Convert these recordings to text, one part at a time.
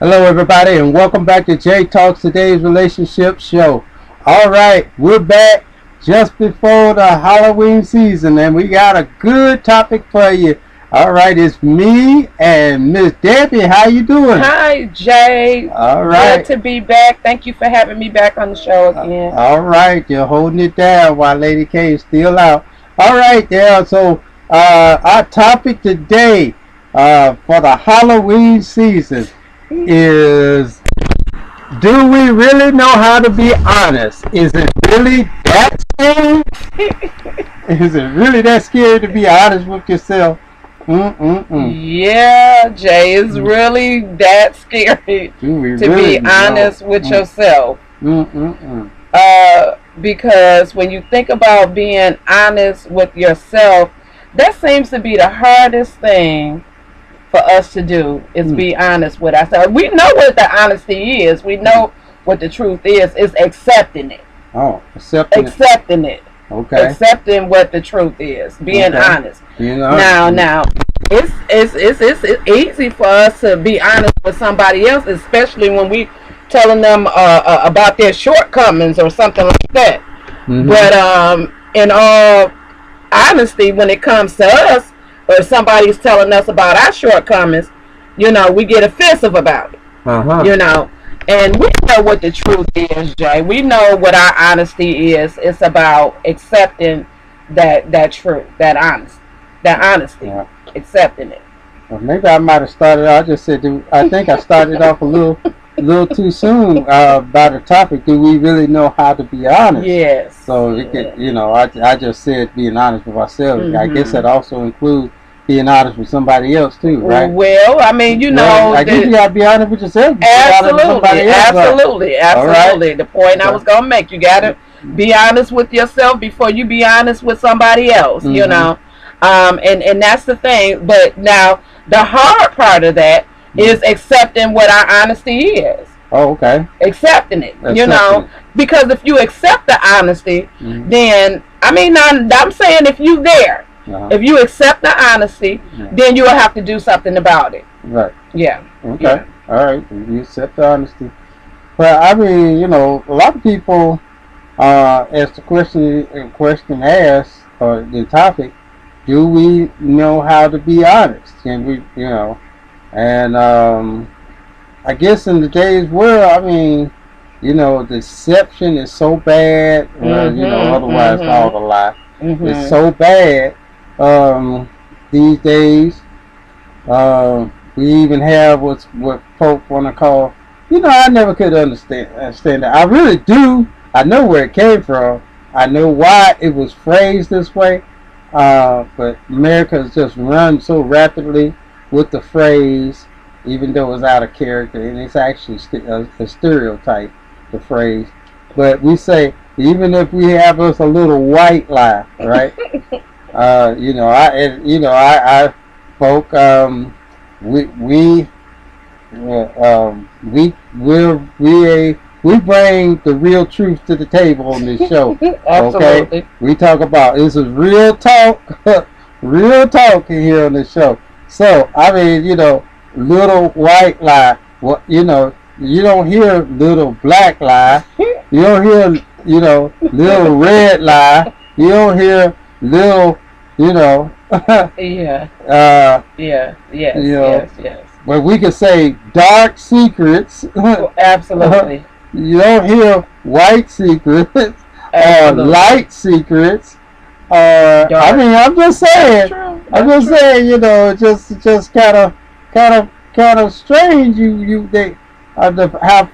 Hello, everybody, and welcome back to Jay Talks, today's relationship show. All right, we're back just before the Halloween season, and we got a good topic for you. All right, it's me and Miss Debbie. How you doing? Hi, Jay. All right. Good to be back. Thank you for having me back on the show again. All right, you're holding it down while Lady K is still out. All right, there. So, our topic today for the Halloween season is, do we really know how to be honest? Is it really that scary? Is it really that scary to be honest with yourself? Yeah, Jay, it's really that scary to be honest with yourself. Because when you think about being honest with yourself, that seems to be the hardest thing for us to do, is be honest with ourselves. We know what the honesty is. We know what the truth is. It's accepting it. Oh, accepting it. Okay. Accepting what the truth is. Being honest. Now, it's easy for us to be honest with somebody else, especially when we telling them about their shortcomings or something like that. But in all honesty, when it comes to us, or if somebody's telling us about our shortcomings, we get offensive about it. And we know what the truth is, Jay. We know what our honesty is. It's about accepting that truth, that honesty, accepting it. Well, maybe I might have started. I think I started off a little too soon by the topic. Do we really know how to be honest? Yes. So I just said being honest with ourselves. I guess that also includes being honest with somebody else too, right? Well, I mean, I guess you gotta be honest with yourself. Absolutely. Right? The point I was gonna make, you gotta be honest with yourself before you be honest with somebody else. And that's the thing. But now the hard part of that is accepting what our honesty is. Oh, okay. Accepting it, because if you accept the honesty, then I'm saying if you there. If you accept the honesty, then you will have to do something about it. Right. Yeah. Okay. Yeah. All right. You accept the honesty. But I mean, a lot of people, as the question asks, or the topic, do we know how to be honest? Can we, and I guess in today's world, I mean, deception is so bad, otherwise called a lie. It's so bad. These days, we even have what folk want to call, I never could understand that. I really do. I know where it came from. I know why it was phrased this way. But America has just run so rapidly with the phrase, even though it's out of character, and it's actually a stereotype, the phrase. But we say, even if we have us a little white lie, right? Folk, we bring the real truth to the table on this show. Absolutely. Okay, we talk about, this is real talk, real talk here on this show. So I mean, little white lie. What you don't hear little black lie. You don't hear little red lie. You don't hear little, yes. But we can say dark secrets. Absolutely. You don't hear white secrets or light secrets. I'm just saying. Just saying. Just kind of strange. They how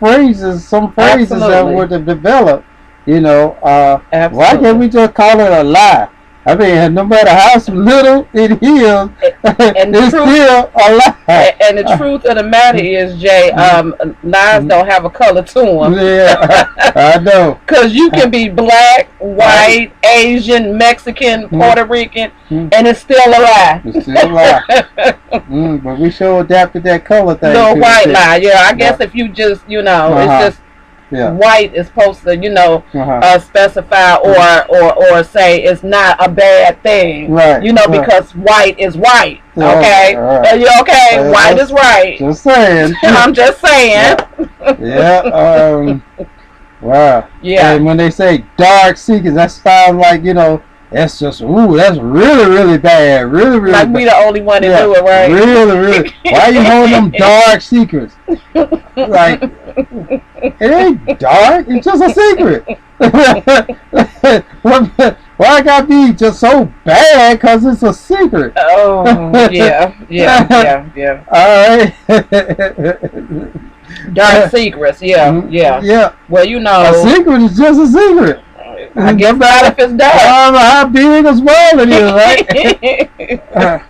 some phrases that would have developed. Why can't we just call it a lie? I mean, no matter how little it is, it's still a lie. And the truth of the matter is, Jay, lies don't have a color to them. Yeah, I know. Because you can be black, white, Asian, Mexican, Puerto Rican, and it's still a lie. It's still a lie. But we sure adapted that color thing. The white lie, yeah. I guess if you just, it's just white is supposed to, specify or say it's not a bad thing, right? Because white is white. Okay, are you okay? White is right. Just saying. I'm just saying. Yeah. Wow. Yeah. And when they say dark secrets, that sounds like that's just that's really, really bad. Really, really. Like we the only one that do it, right? Really, really. Why you holding them dark secrets? Like it ain't dark. It's just a secret. Why it gotta be just so bad? Cause it's a secret. Oh yeah. All right. Dark secrets, yeah. Well, a secret is just a secret. I guess not if it's dark. I don't know how big or small it is, right?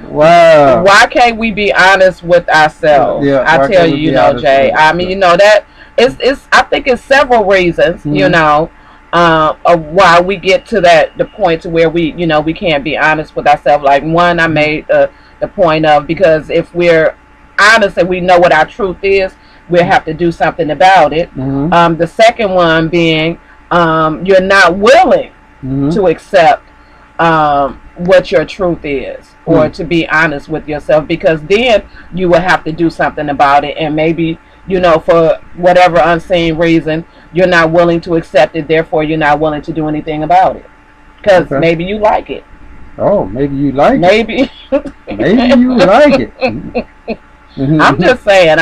Wow. Why can't we be honest with ourselves? Yeah, I tell you, Jay. I mean, that it's. I think it's several reasons, of why we get to the point to where we can't be honest with ourselves. Like one, I made the point of, because if we're honest and we know what our truth is, we'll have to do something about it. The second one being, you're not willing to accept what your truth is, or to be honest with yourself, because then you will have to do something about it, and maybe for whatever unseen reason you're not willing to accept it, therefore you're not willing to do anything about it, because maybe you like it. Oh, maybe you like it. Maybe you like it. I'm just saying,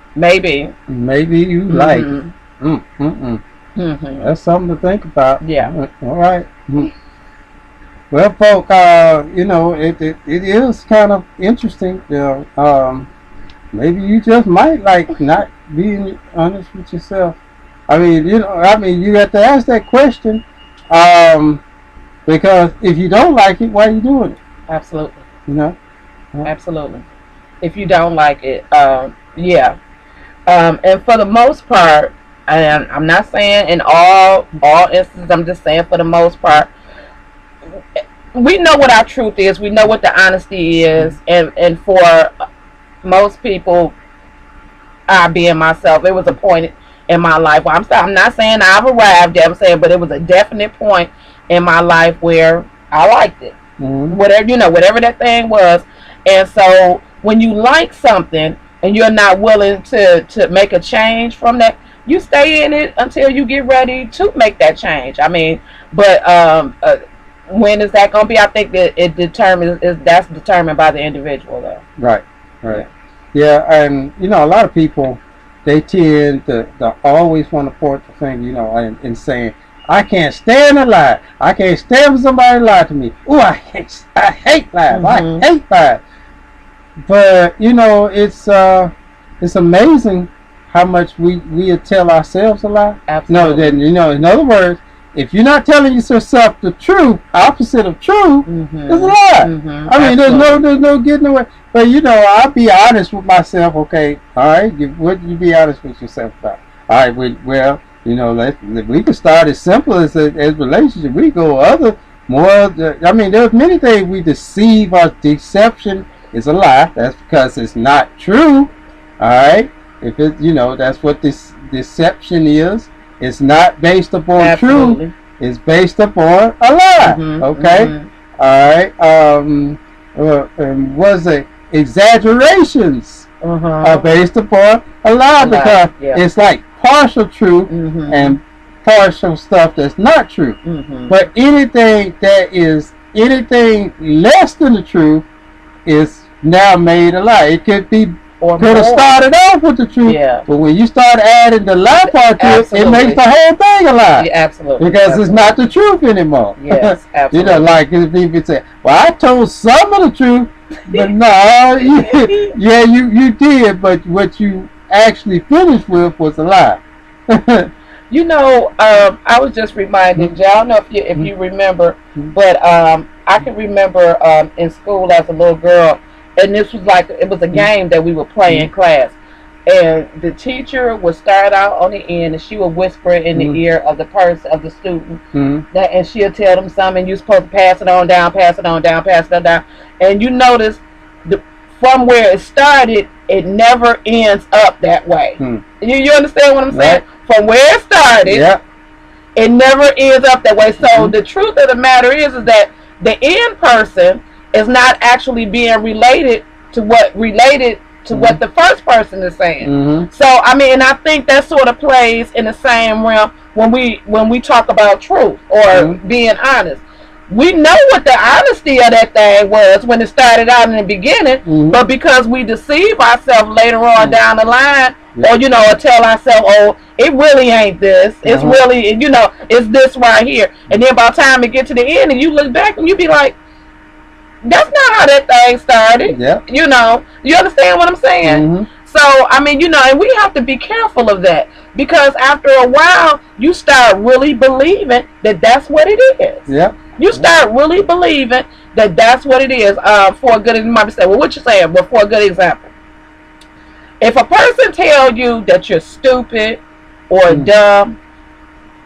maybe you like it. That's something to think about. Yeah. All right. Well, folk, it is kind of interesting. Maybe you just might like not being honest with yourself. I mean, you have to ask that question, because if you don't like it, why are you doing it? Absolutely. Absolutely. If you don't like it, and for the most part, and I'm not saying in all instances, I'm just saying for the most part, we know what our truth is. We know what the honesty is, and for most people, I being myself, it was a point in my life where I'm not saying I've arrived yet, I'm saying, but it was a definite point in my life where I liked it. Whatever that thing was. And so when you like something and you're not willing to make a change from that, you stay in it until you get ready to make that change. I mean, but when is that going to be? I think that that's determined by the individual, though. Right. Yeah, and a lot of people, they tend to always want to point the finger, and saying, I can't stand a lie. I can't stand for somebody to lie to me. Oh, I hate lies. I hate lies. But it's amazing how much we tell ourselves a lie. Absolutely. No, in other words, if you're not telling yourself the truth, opposite of truth, it's a lie. I mean, there's no getting away. But I'll be honest with myself. Okay, all right. What you be honest with yourself about? All right. Well, we can start as simple as relationship. We go more. I mean, there's many things we deceive. Our deception is a lie. That's because it's not true. All right. If it, that's what this deception is. It's not based upon truth. It's based upon a lie. Okay. All right. Was it exaggerations are based upon a lie, because it's like partial truth and partial stuff that's not true. But anything less than the truth is now made a lie. It could have started off with the truth, but when you start adding the lie part to it makes the whole thing a lie. Yeah, absolutely. Because it's not the truth anymore. Yes, absolutely. Like people say, well, I told some of the truth, but no, you did, but what you actually finished with was a lie. You know, I was just reminded, Jay, I don't know if you remember, but I can remember in school as a little girl, and this was like it was a game that we would play in class, and the teacher would start out on the end, and she would whisper in the ear of the person of the student, that, and she'll tell them something, and you're supposed to pass it on down, pass it on down, pass it on down, and you notice from where it started, it never ends up that way. You understand what I'm saying? Right. From where it started, it never ends up that way. So the truth of the matter is that the end person is not actually being related to what the first person is saying. So I mean, and I think that sort of plays in the same realm when we talk about truth or being honest. We know what the honesty of that thing was when it started out in the beginning, but because we deceive ourselves later on down the line, or or tell ourselves, oh, it really ain't this. It's really, it's this right here. And then by the time it get to the end, and you look back and you be like, that's not how that thing started. You understand what I'm saying? So I mean, and we have to be careful of that, because after a while, you start really believing that that's what it is. You start really believing that that's what it is. For a good, you might say, well, what you saying? Well, for a good example, if a person tell you that you're stupid or dumb,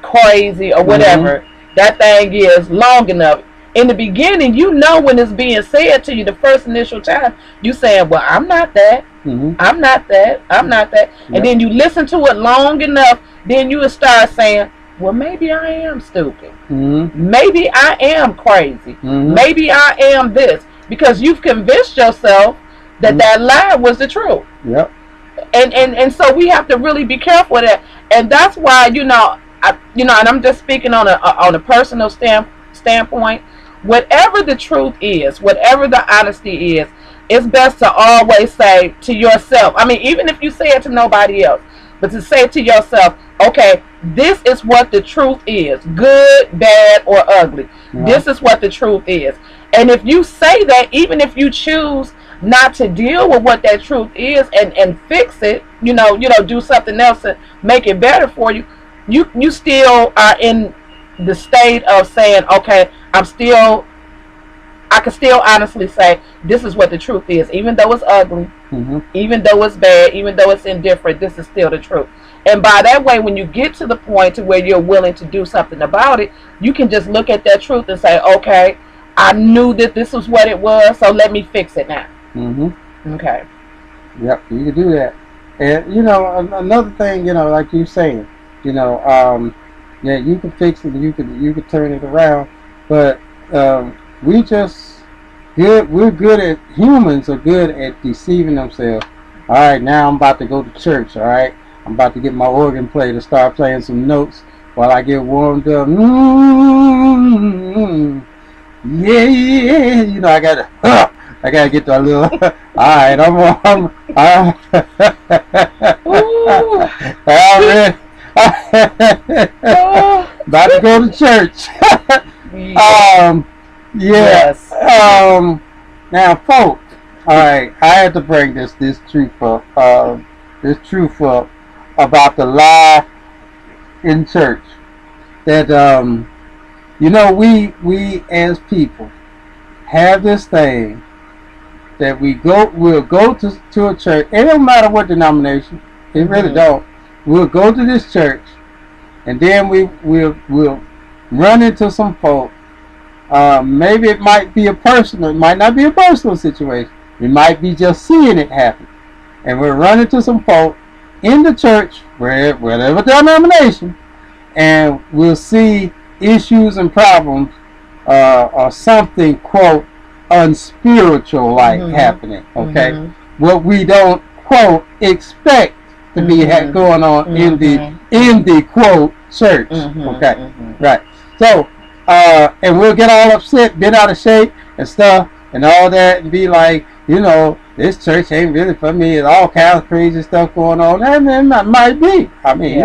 crazy or whatever, that thing is long enough. In the beginning, when it's being said to you the first initial time, you saying, well, I'm not that. I'm not that. I'm not that. And then you listen to it long enough, then you will start saying, well, maybe I am stupid. Maybe I am crazy. Maybe I am this. Because you've convinced yourself that that lie was the truth. And so we have to really be careful of that. And that's why, and I'm just speaking on a personal standpoint, whatever the truth is, whatever the honesty is, it's best to always say to yourself, I mean, even if you say it to nobody else, but to say to yourself, okay, this is what the truth is, good, bad, or ugly. This is what the truth is. And if you say that, even if you choose not to deal with what that truth is and fix it, do something else to make it better for you, you still are in the state of saying, okay, I can still honestly say this is what the truth is, even though it's ugly, even though it's bad, even though it's indifferent, this is still the truth. And by that way, when you get to the point to where you're willing to do something about it, you can just look at that truth and say, okay, I knew that this was what it was, so let me fix it now. Okay. Yep, you can do that. And another thing, like you saying, you can fix it, you can turn it around, but humans are good at deceiving themselves. All right, now I'm about to go to church. All right, I'm about to get my organ player to start playing some notes while I get warmed up. Yeah, I gotta get that little. All right, I'm about to go to church. Yes. Now, folks. All right, I had to bring this truth up. About the lie in church. That we as people have this thing that we'll go to a church. It don't matter what denomination. It really don't. We'll go to this church, and then we'll run into some folk. Maybe it might be it might not be a personal situation. We might be just seeing it happen. And we'll run into some folk in the church, whatever denomination, and we'll see issues and problems or something, quote, unspiritual like happening, okay? What we don't, quote, expect to be going on in the quote church, okay? Right. So, and we'll get all upset, bent out of shape and stuff and all that, and be like, this church ain't really for me. It's all kinds of crazy stuff going on. And might be. I mean,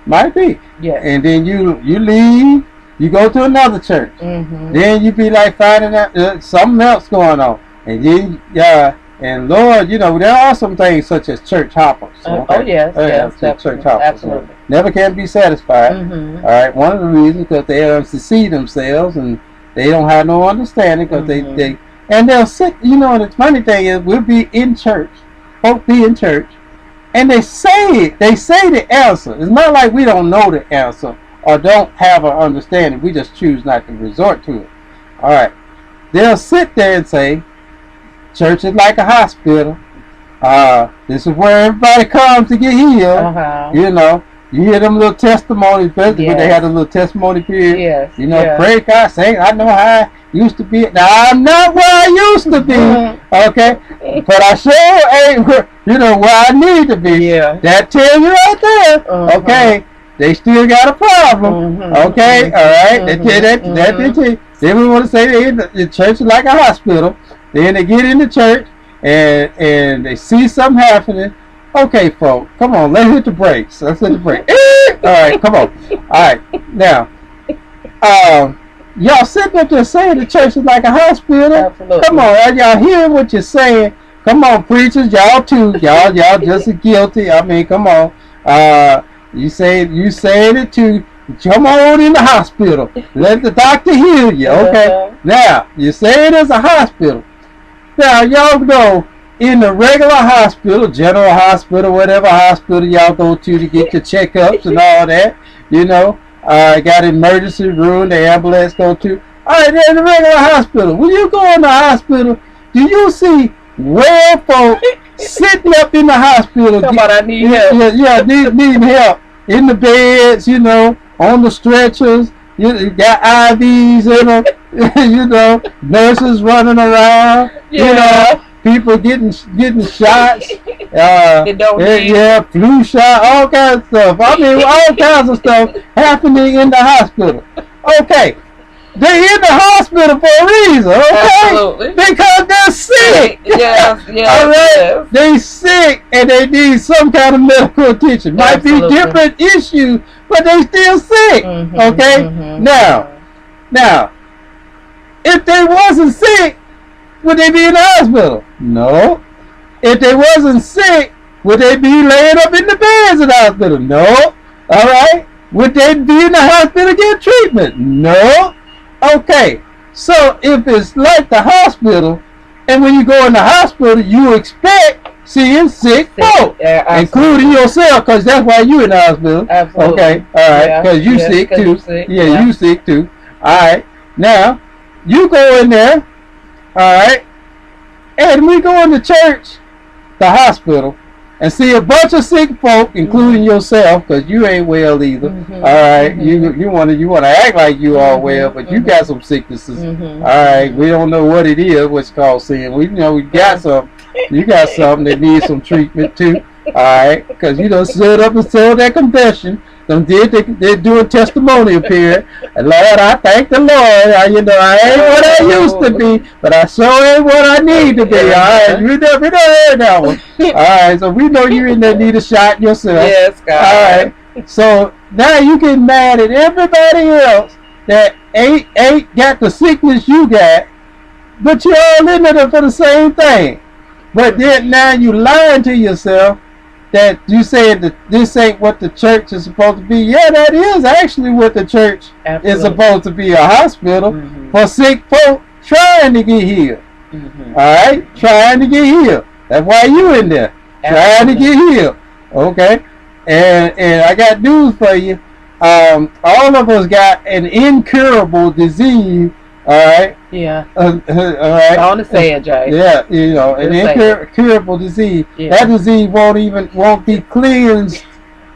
might be. Yeah. And then you leave, you go to another church. Then you be like finding out something else going on. And then And Lord, there are some things such as church hoppers. Okay? Oh yes, church hoppers. Absolutely. Never can be satisfied. Mm-hmm. All right. One of the reasons because they see themselves and they don't have no understanding because and they'll sit. And the funny thing is, we'll be in church, folk be in church, and they say the answer. It's not like we don't know the answer or don't have an understanding. We just choose not to resort to it. All right. They'll sit there and say, church is like a hospital. This is where everybody comes to get healed. You hear them little testimonies, especially when they had a little testimony period. Yes. Pray God, say, I know how I used to be. Now, I'm not where I used to be, okay? But I sure ain't where I need to be. Yeah. That tells you right there, okay? They still got a problem, okay? All right? Then we want to say the church is like a hospital. Then they get in the church and they see something happening. Okay, folks, come on, let's hit the brakes. All right, come on. All right, now, y'all sitting up there saying the church is like a hospital. Absolutely. Come on, are y'all hearing what you're saying? Come on, preachers, y'all too. Y'all just as guilty. I mean, come on. You saying it too. Come on in the hospital. Let the doctor heal you. Okay. Now, you say it is a hospital. Now, y'all go in the regular hospital, general hospital, whatever hospital y'all go to get your checkups and all that. Got emergency room, the ambulance go to. All right, they're in the regular hospital. When you go in the hospital, do you see well folk sitting up in the hospital? Somebody I need help. Yeah, need help. In the beds, on the stretchers. You got IVs in them, nurses running around, people getting shots, flu shot, all kinds of stuff. I mean, all kinds of stuff happening in the hospital. Okay, they're in the hospital for a reason, okay? Absolutely. Because they're sick. Yes. All right, they sick and they need some kind of medical attention. Might be different issues, but they still sick. Okay? Now, if they wasn't sick, would they be in the hospital? No. If they wasn't sick, would they be laying up in the beds in the hospital? No. All right? Would they be in the hospital getting treatment? No. Okay. So if it's like the hospital, and when you go in the hospital, you expect seeing sick folk, including yourself, because that's why you in the hospital. Absolutely. Okay, all right, because you sick too. You sick too. All right, now you go in there, all right, and we go in the church, the hospital, and see a bunch of sick folk, including yourself, because you ain't well either. All right, you want to act like you are well, but you got some sicknesses. All right, we don't know what it is, what's called sin. We we got some. You got something that needs some treatment too. All right, because you done stood up and told that confession. They're doing testimonial period. And Lord, I thank the Lord. I ain't what I used to be, but I sure ain't what I need to be. All right, you never heard that one. All right, so we know you in there need a shot yourself. Yes, God. All right, so now you get mad at everybody else that ain't got the sickness you got, but you're all in there for the same thing. But then now you lying to yourself that you said that this ain't what the church is supposed to be. Yeah, that is actually what the church is supposed to be, a hospital for sick folk trying to get healed. All right, trying to get healed. That's why you in there, trying to get healed. Okay, and I got news for you. All of us got an incurable disease. All right. Yeah. All right. I want to say it, Jay. Yeah, an incurable disease. Yeah. That disease won't be cleansed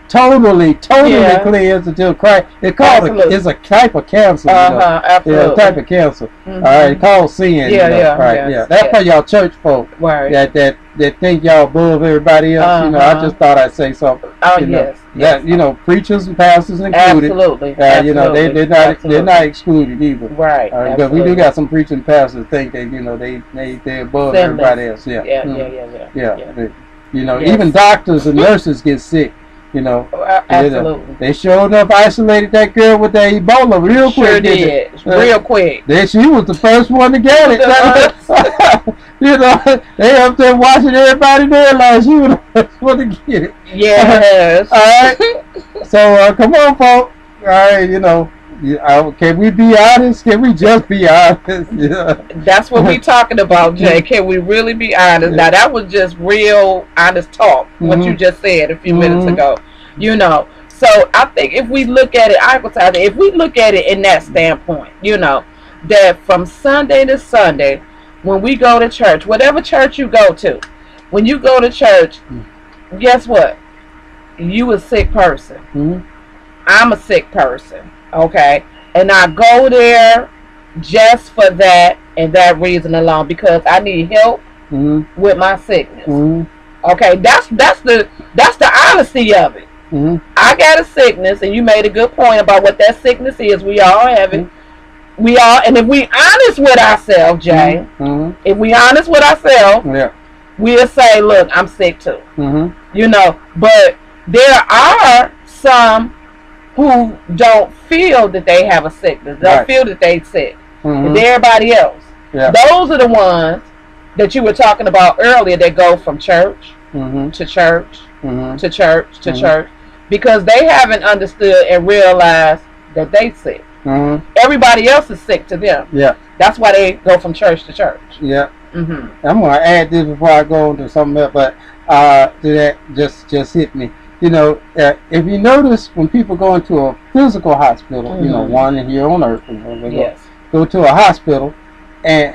totally cleansed until Christ. It's a type of cancer. Absolutely. Yeah, a type of cancer. All right, it's called sin. Yeah. That's for y'all church folk. Right. That think y'all above everybody else. I just thought I'd say something. Oh yes. That preachers and pastors included. Absolutely. They're not excluded either. Right. Because we do got some preaching pastors think that they're above everybody else. Yeah. Even doctors and nurses get sick. Absolutely. They sure enough isolated that girl with that Ebola real quick. Sure did. Real quick. She was the first one to get it. You know, they up there watching everybody there last year for to get it. Yes. All right. So come on, folks. All right, you know. Can we be honest? Can we just be honest? Yeah. That's what we talking about, Jay. Can we really be honest? Now that was just real honest talk. What you just said a few minutes ago. You know. So I think if we look at it, if we look at it in that standpoint, you know, that from Sunday to Sunday, when we go to church, whatever church you go to, when you go to church, guess what? You a sick person. I'm a sick person. Okay, and I go there just for that and that reason alone, because I need help with my sickness. Okay, that's the honesty of it. I got a sickness, and you made a good point about what that sickness is. We all have it. We all, and if we honest with ourselves, Jay, if we honest with ourselves, we'll say, "Look, I'm sick too." You know, but there are some who don't feel that they have a sickness, don't feel that they sick. It's everybody else. Those are the ones that you were talking about earlier that go from church to church to church to church, because they haven't understood and realized that they sick. Everybody else is sick to them. That's why they go from church to church. I'm going to add this before I go into something else, but to that just hit me. You know, if you notice when people go into a physical hospital, you know, one here on earth, they go to a hospital, and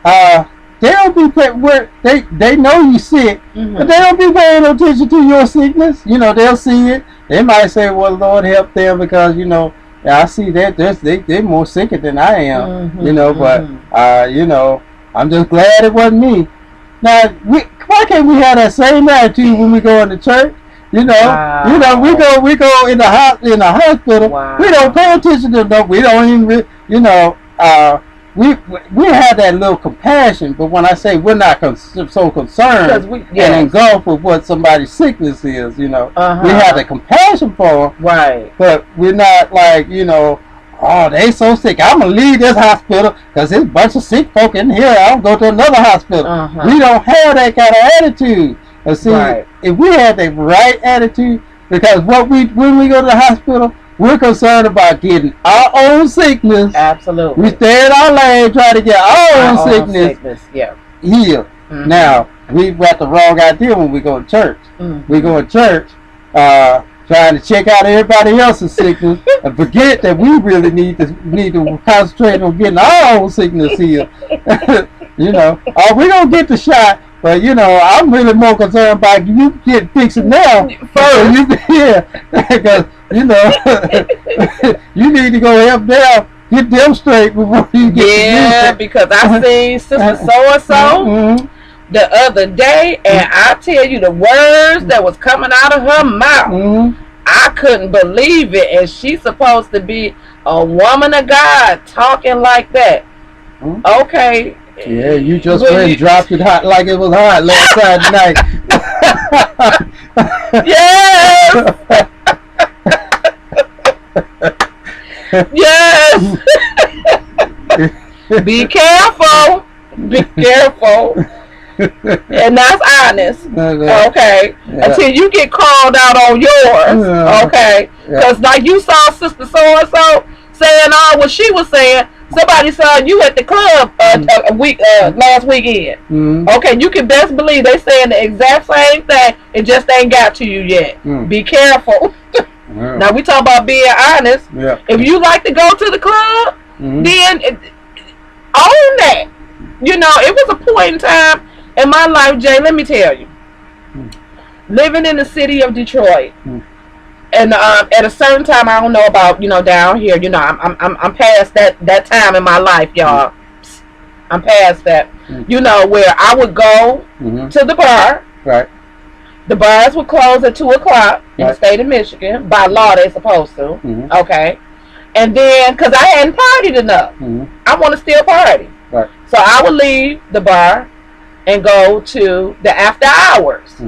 they don't be where they know you sick, but they don't be paying no attention to your sickness. You know, they'll see it. They might say, "Well, Lord help them," because you know, I see that they're more sicker than I am. You know, but you know, I'm just glad it wasn't me. Now, why can't we have that same attitude when we go into church? You know, we go in the hospital. We don't pay attention to them. We don't even, you know, we have that little compassion. But when I say we're not so concerned and engulfed with what somebody's sickness is, you know, we have the compassion for them. Right. But we're not like, you know, oh, they so sick, I'm gonna leave this hospital because there's a bunch of sick folk in here. I'll go to another hospital. We don't have that kind of attitude. But see, if we had the right attitude, because when we go to the hospital, we're concerned about getting our own sickness. Absolutely. We stay in our lane trying to get our own sickness healed. Now, we've got the wrong idea when we go to church. We go to church trying to check out everybody else's sickness and forget that we really need to concentrate on getting our own sickness healed. You know, we're going to get the shot. But you know, I'm really more concerned about you get fixing now first. Because you know, you need to go help them get them straight before you get. Yeah, because I seen Sister So and So the other day, and I tell you, the words that was coming out of her mouth, I couldn't believe it. And she's supposed to be a woman of God talking like that. Okay. Yeah, you just went and dropped it hot like it was hot last Friday night. Yes! Yes! Be careful. Be careful. And that's honest. Okay? Until you get called out on yours. Okay? Because like you saw Sister So-and-so saying all what she was saying. Somebody saw you at the club last weekend. Okay, you can best believe they saying the exact same thing. It just ain't got to you yet. Be careful. Now we talk about being honest. If you like to go to the club, then own that. You know, it was a point in time in my life, Jay. Let me tell you, living in the city of Detroit. And at a certain time, I don't know about, you know, down here, you know, I'm past that time in my life, y'all. I'm past that. You know, where I would go to the bar. Right. The bars would close at 2 o'clock in the state of Michigan. By law, they're supposed to. Okay. And then, because I hadn't partied enough, I want to still party. Right. So I would leave the bar and go to the after hours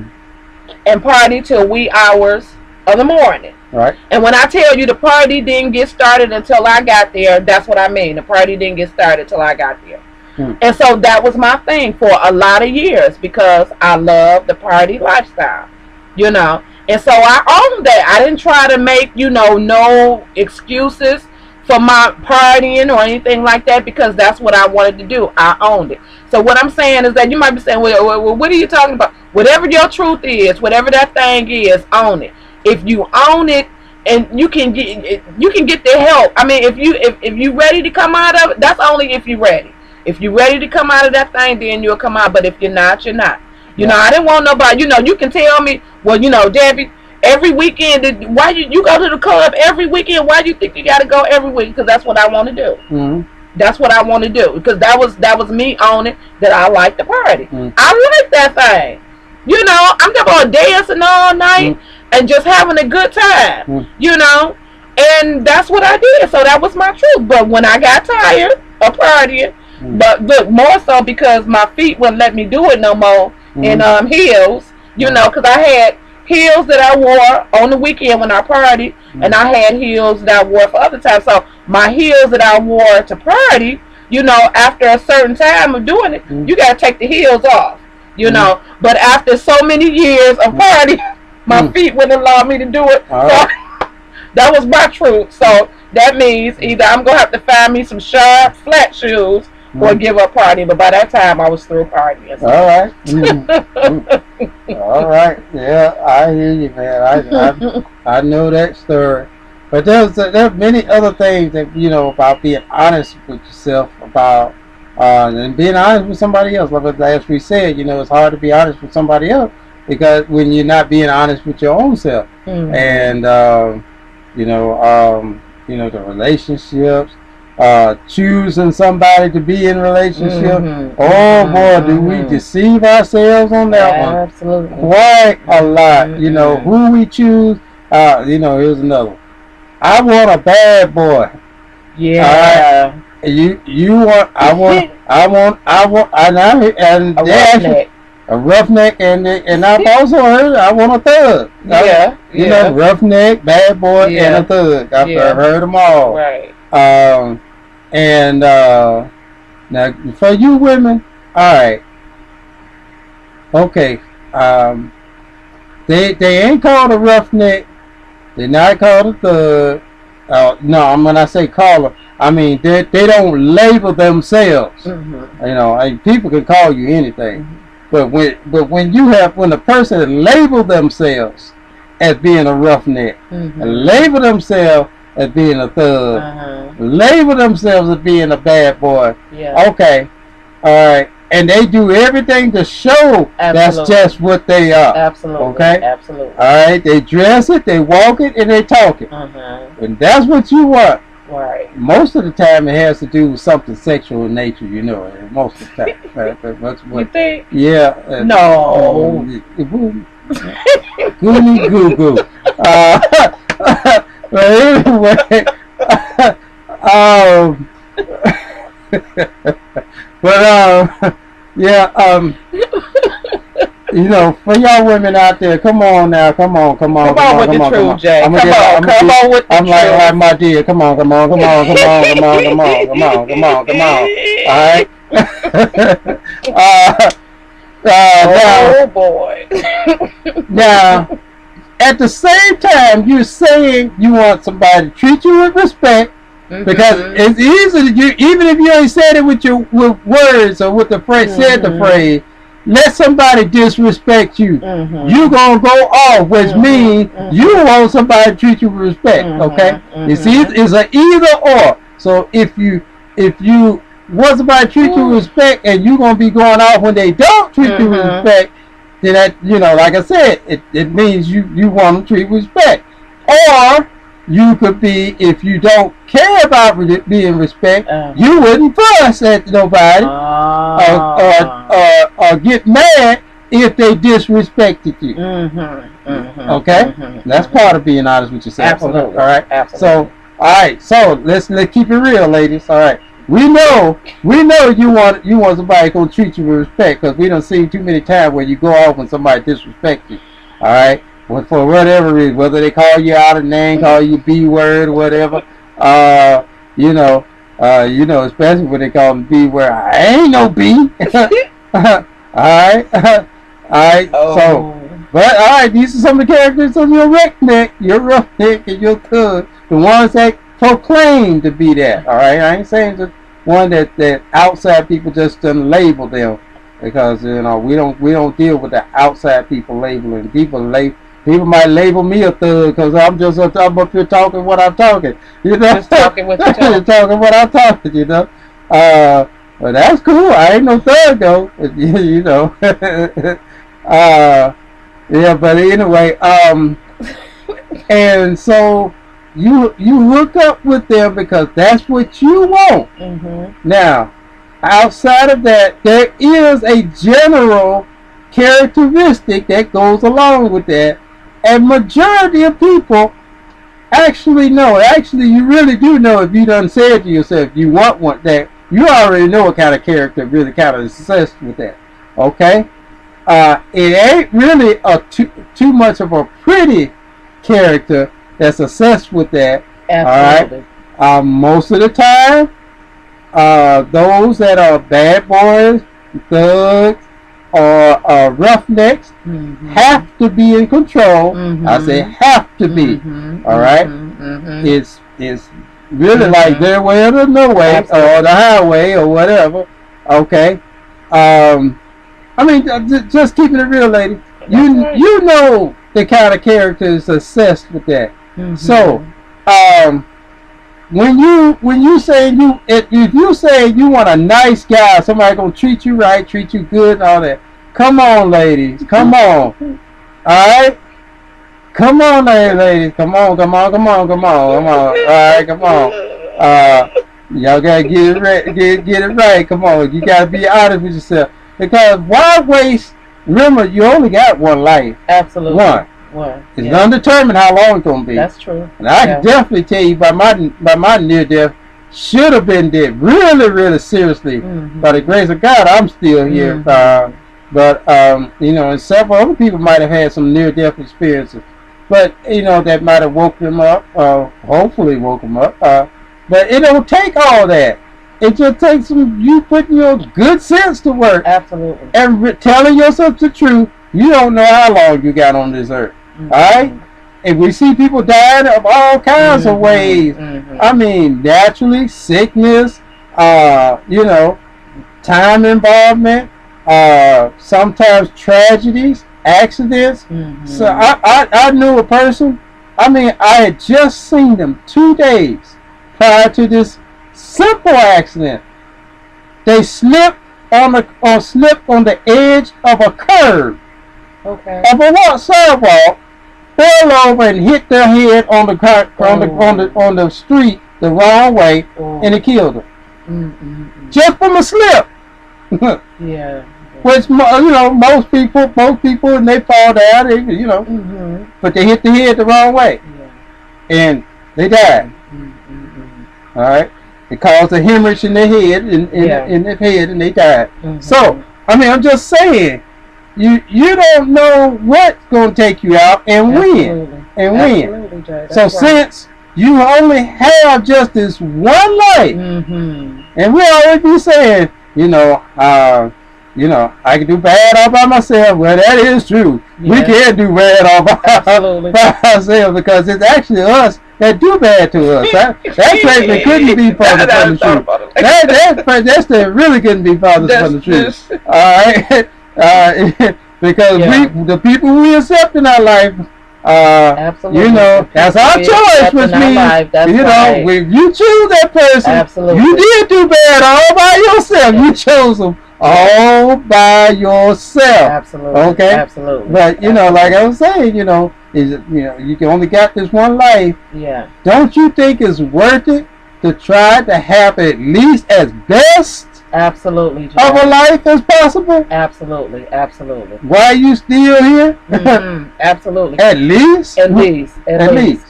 and party till wee hours of the morning. Right. And when I tell you the party didn't get started until I got there, that's what I mean. The party didn't get started till I got there. And so that was my thing for a lot of years because I love the party lifestyle, you know. And so I owned that. I didn't try to make, no excuses for my partying or anything like that because that's what I wanted to do. I owned it. So what I'm saying is that you might be saying, well, what are you talking about? Whatever your truth is, whatever that thing is, own it. If you own it, and you can get the help. I mean, if you ready to come out of it, that's only if you're ready. If you're ready to come out of that thing, then you'll come out. But if you're not, you're not. You know, I didn't want nobody. You can tell me, well, Debbie, every weekend, why you go to the club every weekend? Why do you think you got to go every week? Because that's what I want to do. Mm-hmm. That's what I want to do. Because that was me owning that I like the party. Mm-hmm. I like that thing. I'm talking about dancing all night. Mm-hmm. And just having a good time, and that's what I did. So that was my truth. But when I got tired of partying, but look, more so because my feet wouldn't let me do it no more in heels, because I had heels that I wore on the weekend when I partied, and I had heels that I wore for other times. So my heels that I wore to party, after a certain time of doing it, you got to take the heels off, But after so many years of partying, my feet wouldn't allow me to do it. So that was my truth. So that means either I'm going to have to find me some sharp, flat shoes or give up partying. But by that time, I was through partying. So. All right. All right. Yeah, I hear you, man. I know that story. But there's many other things that, about being honest with yourself, about and being honest with somebody else. Like as we said, it's hard to be honest with somebody else. Because when you're not being honest with your own self, and the relationships, choosing somebody to be in relationship. Oh boy, do we deceive ourselves on that one? Absolutely, quite a lot. Who we choose. Here's another one. I want a bad boy. Yeah. You want. I want. And a roughneck. A roughneck, and I've also heard I want a thug. Roughneck, bad boy, and a thug. I've heard them all. Right. And now for you women, all right, okay. They ain't called a roughneck. They're not called a thug. No, when I say call them, I mean they don't label themselves. People can call you anything. But when the person label themselves as being a roughneck, label themselves as being a thug, label themselves as being a bad boy. Yeah. Okay, all right, and they do everything to show that's just what they are. Absolutely. Okay. Absolutely. All right, they dress it, they walk it, and they talk it, and that's what you want. Right. Most of the time, it has to do with something sexual in nature, most of the time. That's what, you think? Yeah. No. Goony goo goo. But anyway, for y'all women out there, come on now, come on with the truth, Jay. Come on with the truth. I'm like my dear, come on. All right. Oh boy. Now, at the same time, you're saying you want somebody to treat you with respect. Because it's easy to even if you ain't said it with words or with the phrase, said the phrase, let somebody disrespect you. You gonna go off, which means you want somebody to treat you with respect. Okay, it's an either or. So if you want somebody to treat you with respect, and you gonna be going off when they don't treat you with respect, then that like I said, it means you want them to treat with respect. Or you could be, if you don't care about being respect, you wouldn't fuss at nobody or get mad if they disrespected you. Okay? That's part of being honest with yourself. Absolutely. All right? Absolutely. So, all right. So, let's keep it real, ladies. All right. We know you want somebody gonna treat you with respect, because we done seen too many times where you go off when somebody disrespects you. All right? For whatever reason, whether they call you out a name, call you B word, whatever, You know, especially when they call them B, where I ain't no B. All right, all right. Oh. So, but all right, these are some of the characters of your redneck, your roughneck, and your thug. The ones that proclaim to be that. All right, I ain't saying the one that outside people just doesn't label them, because you know we don't deal with the outside people labeling. People might label me a thug because I'm up here talking what I'm talking. You know, just talking what you're talking. Talking what I'm talking. You know, but that's cool. I ain't no thug though. You know, yeah. But anyway, and so you hook up with them because that's what you want. Mm-hmm. Now, outside of that, there is a general characteristic that goes along with that. And majority of people actually know. Actually, you really do know if you done said to yourself, you want one that you already know what kind of character really kind of is obsessed with that. Okay? It ain't really too much of a pretty character that's obsessed with that. Absolutely. All right? Most of the time, those that are bad boys, thugs, or roughnecks mm-hmm. have to be in control. Mm-hmm. I say have to be. Mm-hmm. All right. Mm-hmm. It's really like their way or the no way, or the highway or whatever. Okay. I mean, just keeping it real, lady. You know the kind of character is obsessed with that. Mm-hmm. So, when you say if you say you want a nice guy, somebody gonna treat you right, treat you good, and all that. Come on, ladies, come on, all right, come on, ladies, come on, all right, come on, y'all gotta get it right, get it right, come on, you gotta be honest with yourself, because why waste? Remember, you only got one life. Absolutely. One. It's undetermined how long it's gonna be. That's true. And I can definitely tell you by my near death, should have been dead really, really seriously. Mm-hmm. By the grace of God, I'm still here. Mm-hmm. But you know, and several other people might have had some near death experiences. But you know, that might have woke them up. Hopefully woke them up. But it don't take all that. It just takes you putting your good sense to work. Absolutely. And telling yourself the truth. You don't know how long you got on this earth. Mm-hmm. All right? And we see people dying of all kinds of ways. Mm-hmm. I mean, naturally, sickness, you know, time involvement, sometimes tragedies, accidents. Mm-hmm. So I knew a person, I mean, I had just seen them 2 days prior to this simple accident. They slipped on the edge of a curb. Okay. Of a sidewalk, fell over and hit their head on the street the wrong way, and it killed them. Mm-hmm. Just from a slip. Yeah. Which you know, most people, and they fall down, you know, mm-hmm. but they hit the head the wrong way, and they died. Mm-hmm. All right. It caused a hemorrhage in their head, in their head, and they died. Mm-hmm. So I mean, I'm just saying. You don't know what's going to take you out and when. Jay, so right. Since you only have just this one life, mm-hmm. and we always be saying, you know, I can do bad all by myself. Well, that is true. Yes. We can do bad all by ourselves because it's actually us that do bad to us. That statement couldn't be farther from the truth. That statement really couldn't be farther from the truth. All right. Because the people we accept in our life, you know, that's our choice, which means, you know, when you choose that person, you did do bad all by yourself. You chose them all by yourself. Absolutely. Okay. Absolutely. But you know, like I was saying, you know, you can only got this one life. Yeah. Don't you think it's worth it to try to have at least as best absolutely Jay. Of a life as possible? Absolutely. Why are you still here? Mm-hmm. Absolutely. At least. At least.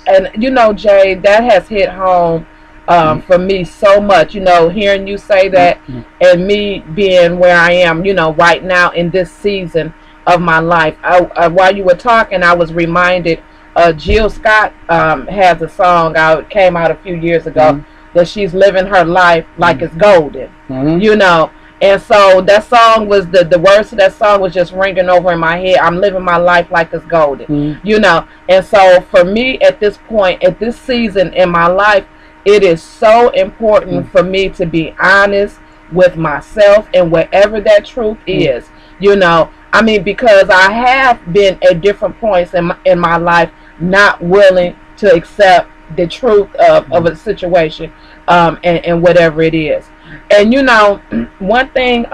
And you know, Jay, that has hit home for me so much. You know, hearing you say that, and me being where I am, you know, right now in this season of my life. While you were talking, I was reminded. Jill Scott has a song came out a few years ago. that she's living her life like it's golden. Mm-hmm. You know. And so that song was the words of that song was just ringing over in my head. I'm living my life like it's golden. Mm-hmm. You know. And so for me at this point, at this season in my life, it is so important for me to be honest with myself and whatever that truth is. You know, I mean, because I have been at different points in my life not willing to accept the truth of a situation and whatever it is. And you know, one thing,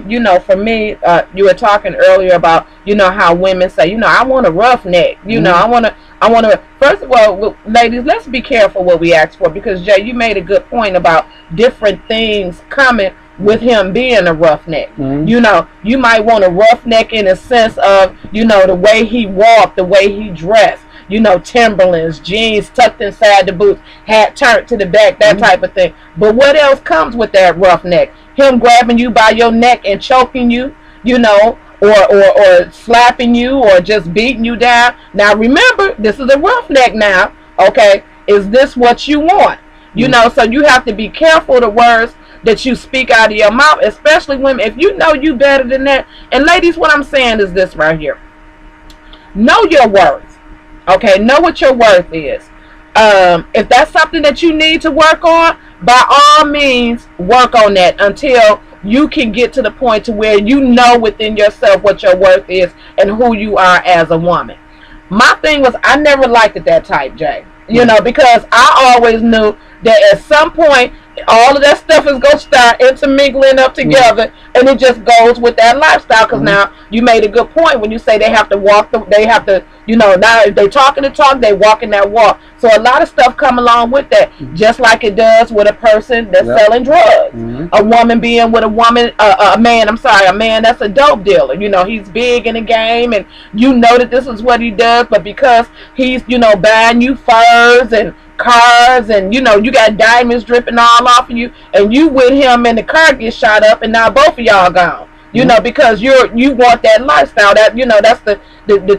you know, for me, you were talking earlier about, you know, how women say, you know, I want a roughneck. You know, I want to. First of all, ladies, let's be careful what we ask for, because Jay, you made a good point about different things coming with him being a roughneck. You know, you might want a roughneck in a sense of, you know, the way he walked, the way he dressed. You know, Timberlands, jeans tucked inside the boots, hat turned to the back, that type of thing. But what else comes with that roughneck? Him grabbing you by your neck and choking you, you know, or slapping you, or just beating you down. Now remember, this is a roughneck now, okay? Is this what you want? You know, so you have to be careful the words that you speak out of your mouth, especially women. If you know you better than that, and ladies, what I'm saying is this right here. Know your worth. Okay, know what your worth is. If that's something that you need to work on, by all means, work on that until you can get to the point to where you know within yourself what your worth is and who you are as a woman. My thing was, I never liked it that type, Jay. You know, because I always knew that at some point, all of that stuff is going to start intermingling up together, and it just goes with that lifestyle. Because now you made a good point when you say they have to walk, they have to, you know, now if they talking the talk, they walking that walk. So a lot of stuff come along with that, just like it does with a person that's selling drugs. A woman being with a woman, a man that's a dope dealer. You know, he's big in the game, and you know that this is what he does, but because he's, you know, buying you furs and cars, and you know, you got diamonds dripping all off of you, and you with him and the car gets shot up, and now both of y'all gone. You know, because you want that lifestyle, that, you know, that's the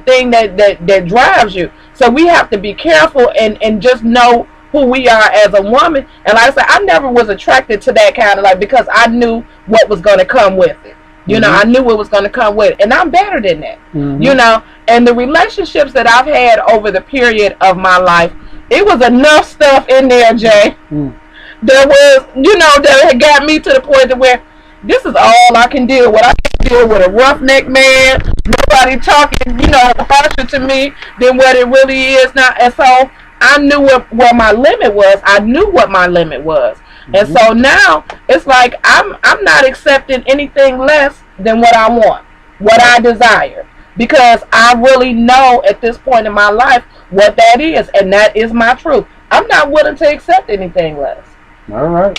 thing that drives you. So we have to be careful and just know who we are as a woman. And like I said, I never was attracted to that kind of life, because I knew what was going to come with it. You know, I knew what was going to come with it, and I'm better than that. You know, and the relationships that I've had over the period of my life, it was enough stuff in there, Jay. There was, you know, that had got me to the point where this is all I can deal with. I can deal with a roughneck man, nobody talking, you know, harsher to me than what it really is now. And so I knew where my limit was. I knew what my limit was. And so now it's like I'm not accepting anything less than what I want, what I desire, because I really know at this point in my life what that is, and that is my truth. I'm not willing to accept anything less. All right.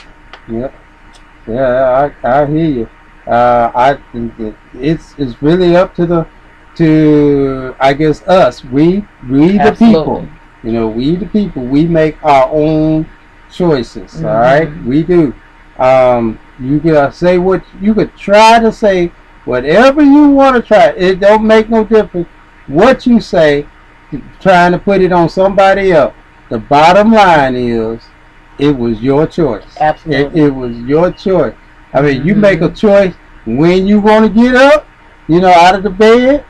Yep. Yeah, I hear you. I think it's really up to I guess us. We the people. You know, we the people. We make our own choices. All right, we do. You can say what you could try to say, whatever you want to try. It don't make no difference what you say. Trying to put it on somebody else. The bottom line is, it was your choice. Absolutely. It was your choice. I mean, you make a choice when you want to get up, you know, out of the bed.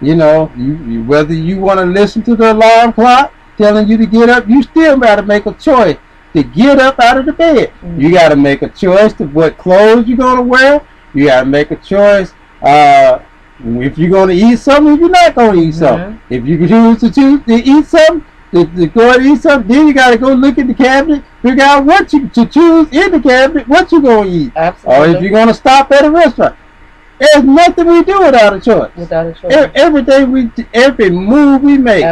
You know, you whether you want to listen to the alarm clock telling you to get up, you still got to make a choice to get up out of the bed. You got to make a choice to what clothes you're going to wear. You got to make a choice if you're going to eat something, if you're not going to eat something. If you choose to eat something, to go and eat something, then you got to go look in the cabinet, figure out what to choose in the cabinet, what you're going to eat. Absolutely. Or if you're going to stop at a restaurant. There's nothing we do without a choice. Without a choice. Every move we make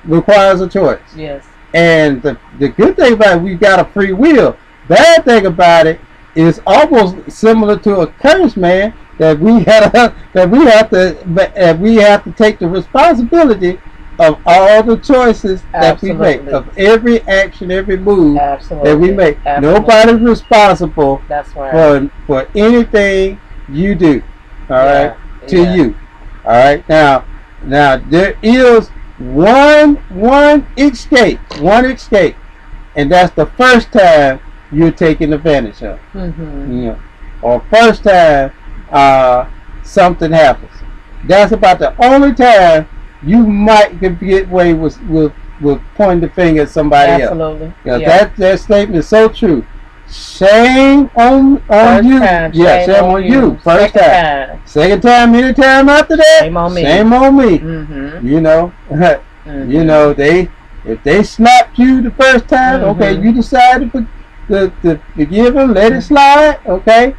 requires a choice. Yes. And the good thing about it, we've got a free will. Bad thing about it is almost similar to a curse, man, that we have to take the responsibility of all the choices that we make, of every action, every move that we make. Nobody's responsible for anything you do. All right, to you. All right. Now there is one escape. and that's the first time you're taken advantage of. You know, or first time something happens. That's about the only time you might get away with pointing the finger at somebody else. Absolutely. That statement is so true. Shame on you. Shame on you. First time. Second time, anytime after that, shame on me. Shame on me. You know, you know, if they slapped you the first time, okay, you decided to forgive them, let it slide, okay.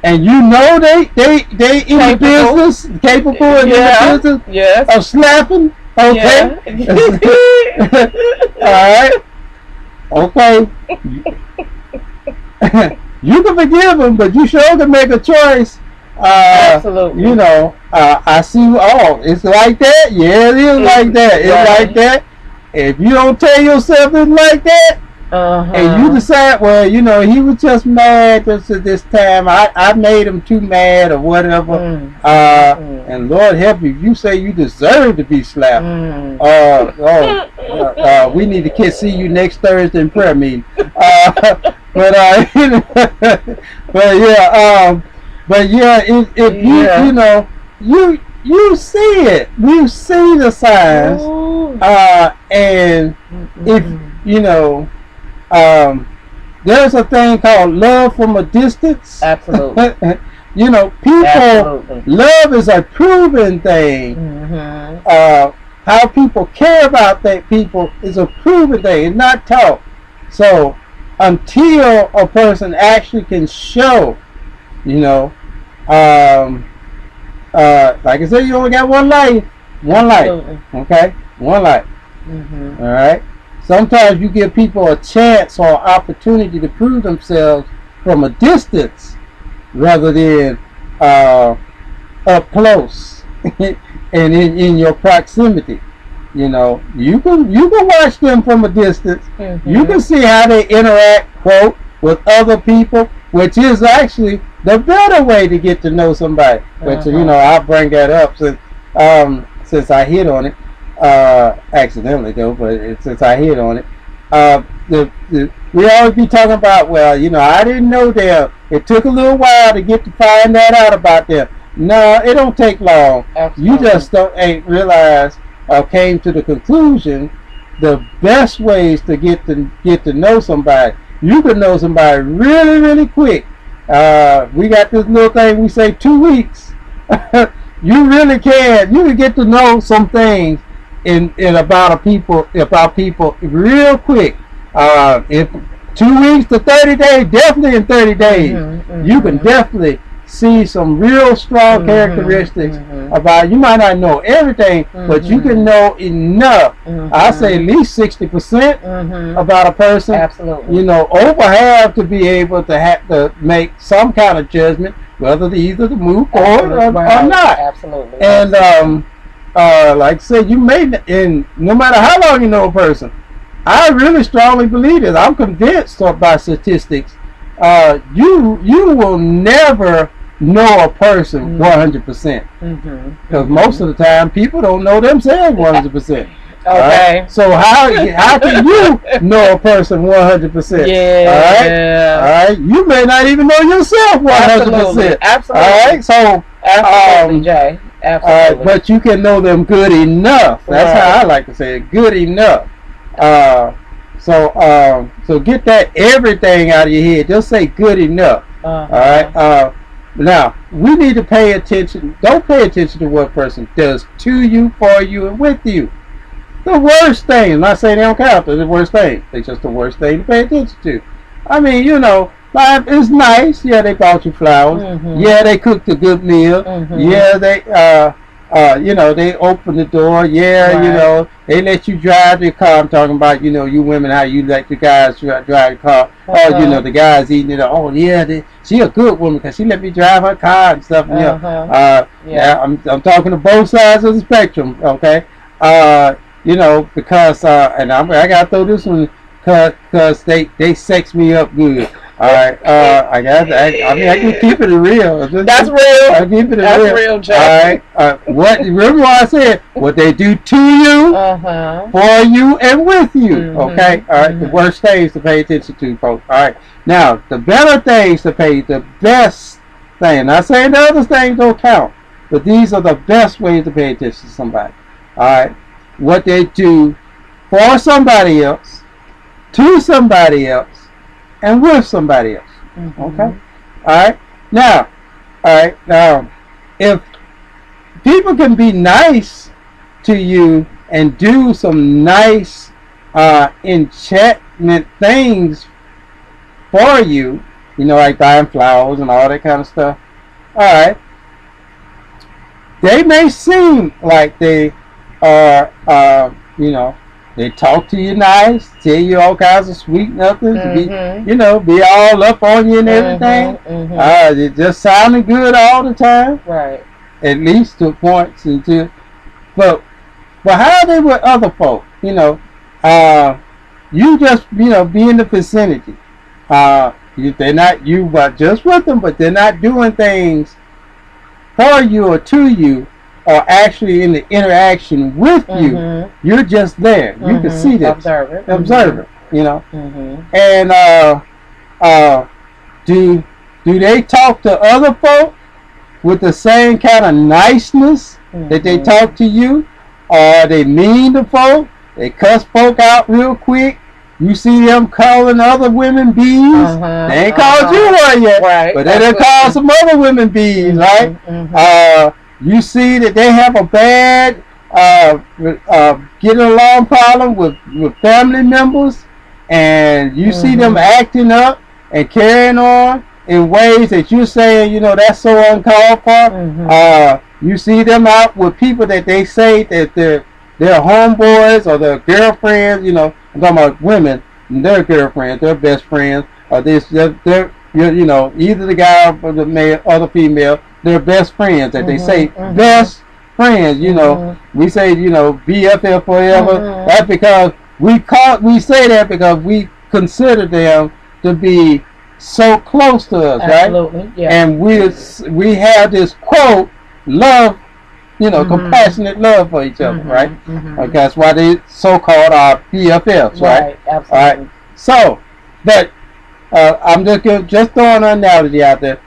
And you know they in the business, capable in the business of slapping, okay. All right, okay. You can forgive them, but you sure can make a choice. Absolutely. You know, I see. Oh, it's like that. Yeah, it is like that. It's like that. If you don't tell yourself it's like that, and you decide, well, you know, he was just mad just at this time. I made him too mad or whatever. And Lord help you, you say you deserve to be slapped. We need to see you next Thursday in prayer meeting. But if you know, you see it, you see the signs, and if you know, there's a thing called love from a distance. Absolutely. You know, love is a proven thing. How people care about that people is a proven thing. It's not taught. So until a person actually can show, you know, like I said, you only got one life. Okay, one life. All right. Sometimes you give people a chance or opportunity to prove themselves from a distance rather than up close and in your proximity. You know, you can watch them from a distance. You can see how they interact, quote, with other people, which is actually the better way to get to know somebody. Which, you know, I'll bring that up since I hit on it. Accidentally though, but since I hit on it, we always be talking about, well, you know, I didn't know them. It took a little while to get to find that out about them. No, it don't take long. Absolutely. You just ain't realized or came to the conclusion the best ways to get to know somebody. You can know somebody really, really quick. We got this little thing we say 2 weeks. You really can. You can get to know some things in about people real quick. If 2 weeks to 30 days, definitely in 30 days, you can definitely see some real strong characteristics about. You might not know everything, but you can know enough. I say at least 60% about a person. Absolutely. You know, over half to be able to have to make some kind of judgment, whether either to move forward or not. Absolutely. And like I said, you may, and no matter how long you know a person, I really strongly believe this. I'm convinced by statistics. You will never know a person 100%. Because most of the time, people don't know themselves 100%. Okay. Right? So how can you know a person 100%? Yeah. All right. You may not even know yourself 100%. Absolutely. All right. So absolutely, Jay. Absolutely. But you can know them good enough. That's how I like to say it. Good enough. So get that everything out of your head. Just say good enough. All right. Now we need to pay attention. Don't pay attention to what a person does to you, for you, and with you. The worst thing. I'm not saying they don't count. They're the worst thing. They're just the worst thing to pay attention to. I mean, you know, life is nice. Yeah, they bought you flowers. Yeah, they cooked a good meal. Yeah, they you know, they open the door. Yeah, you know, they let you drive your car. I'm talking about, you know, you women, how you let the guys drive the car. Oh, you know, the guys eating it. Oh, yeah, she a good woman because she let me drive her car and stuff. You know, yeah, I'm talking to both sides of the spectrum. Okay, you know, because and I got to throw this one because they sex me up good. All right. I got. I mean, I can keep it real. That's real. I keep it That's real. real, Jay. All right. What? Remember what I said? What they do to you, for you, and with you. Okay. All right. The worst things to pay attention to, folks. All right. Now, the better things to pay. The best thing. Not saying the other things don't count, but these are the best ways to pay attention to somebody. All right. What they do for somebody else, to somebody else, and with somebody else. Okay? All right? Now, if people can be nice to you and do some nice enchantment things for you, like buying flowers and all that kind of stuff, all right, they may seem like they are, they talk to you nice, tell you all kinds of sweet nothings, be all up on you and everything. They just sounding good all the time. Right. At least to points but how are they with other folk? You just be in the vicinity. They're not you, but just with them, but they're not doing things for you or to you, or actually in the interaction with you. You're just there. You can see this. Observe it. And do they talk to other folk with the same kind of niceness that they talk to you? Or are they mean to folk? They cuss folk out real quick. You see them calling other women bees. They ain't called you one yet, right, but they done called some other women bees, right? You see that they have a bad getting along problem with family members, and you see them acting up and carrying on in ways that you're saying, that's so uncalled for. You see them out with people that they say that they're homeboys or their girlfriends. I'm talking about women and their girlfriends, their best friends, or they're either the guy or the male or the female. They're best friends that they say best friends. We say BFF forever. That's because we say that because we consider them to be so close to us, absolutely, right? Yeah. And we have this quote, love, compassionate love for each other, right? Okay, that's why they so-called our BFFs, right? Absolutely. All right. So, but I'm just throwing an analogy out there.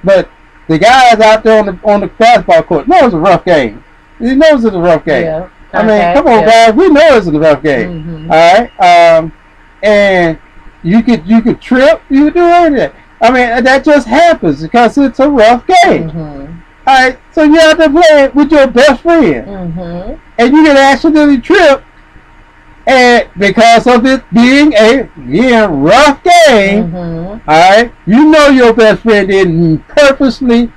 But the guys out there on the basketball court know it's a rough game. He knows it's a rough game. Yeah. I mean, come on, guys. We know it's a rough game. All right. And you could trip. You could do anything. I mean, that just happens because it's a rough game. All right. So you're out there playing with your best friend, and you can accidentally trip. And because of it being a rough game, all right, your best friend didn't purposely,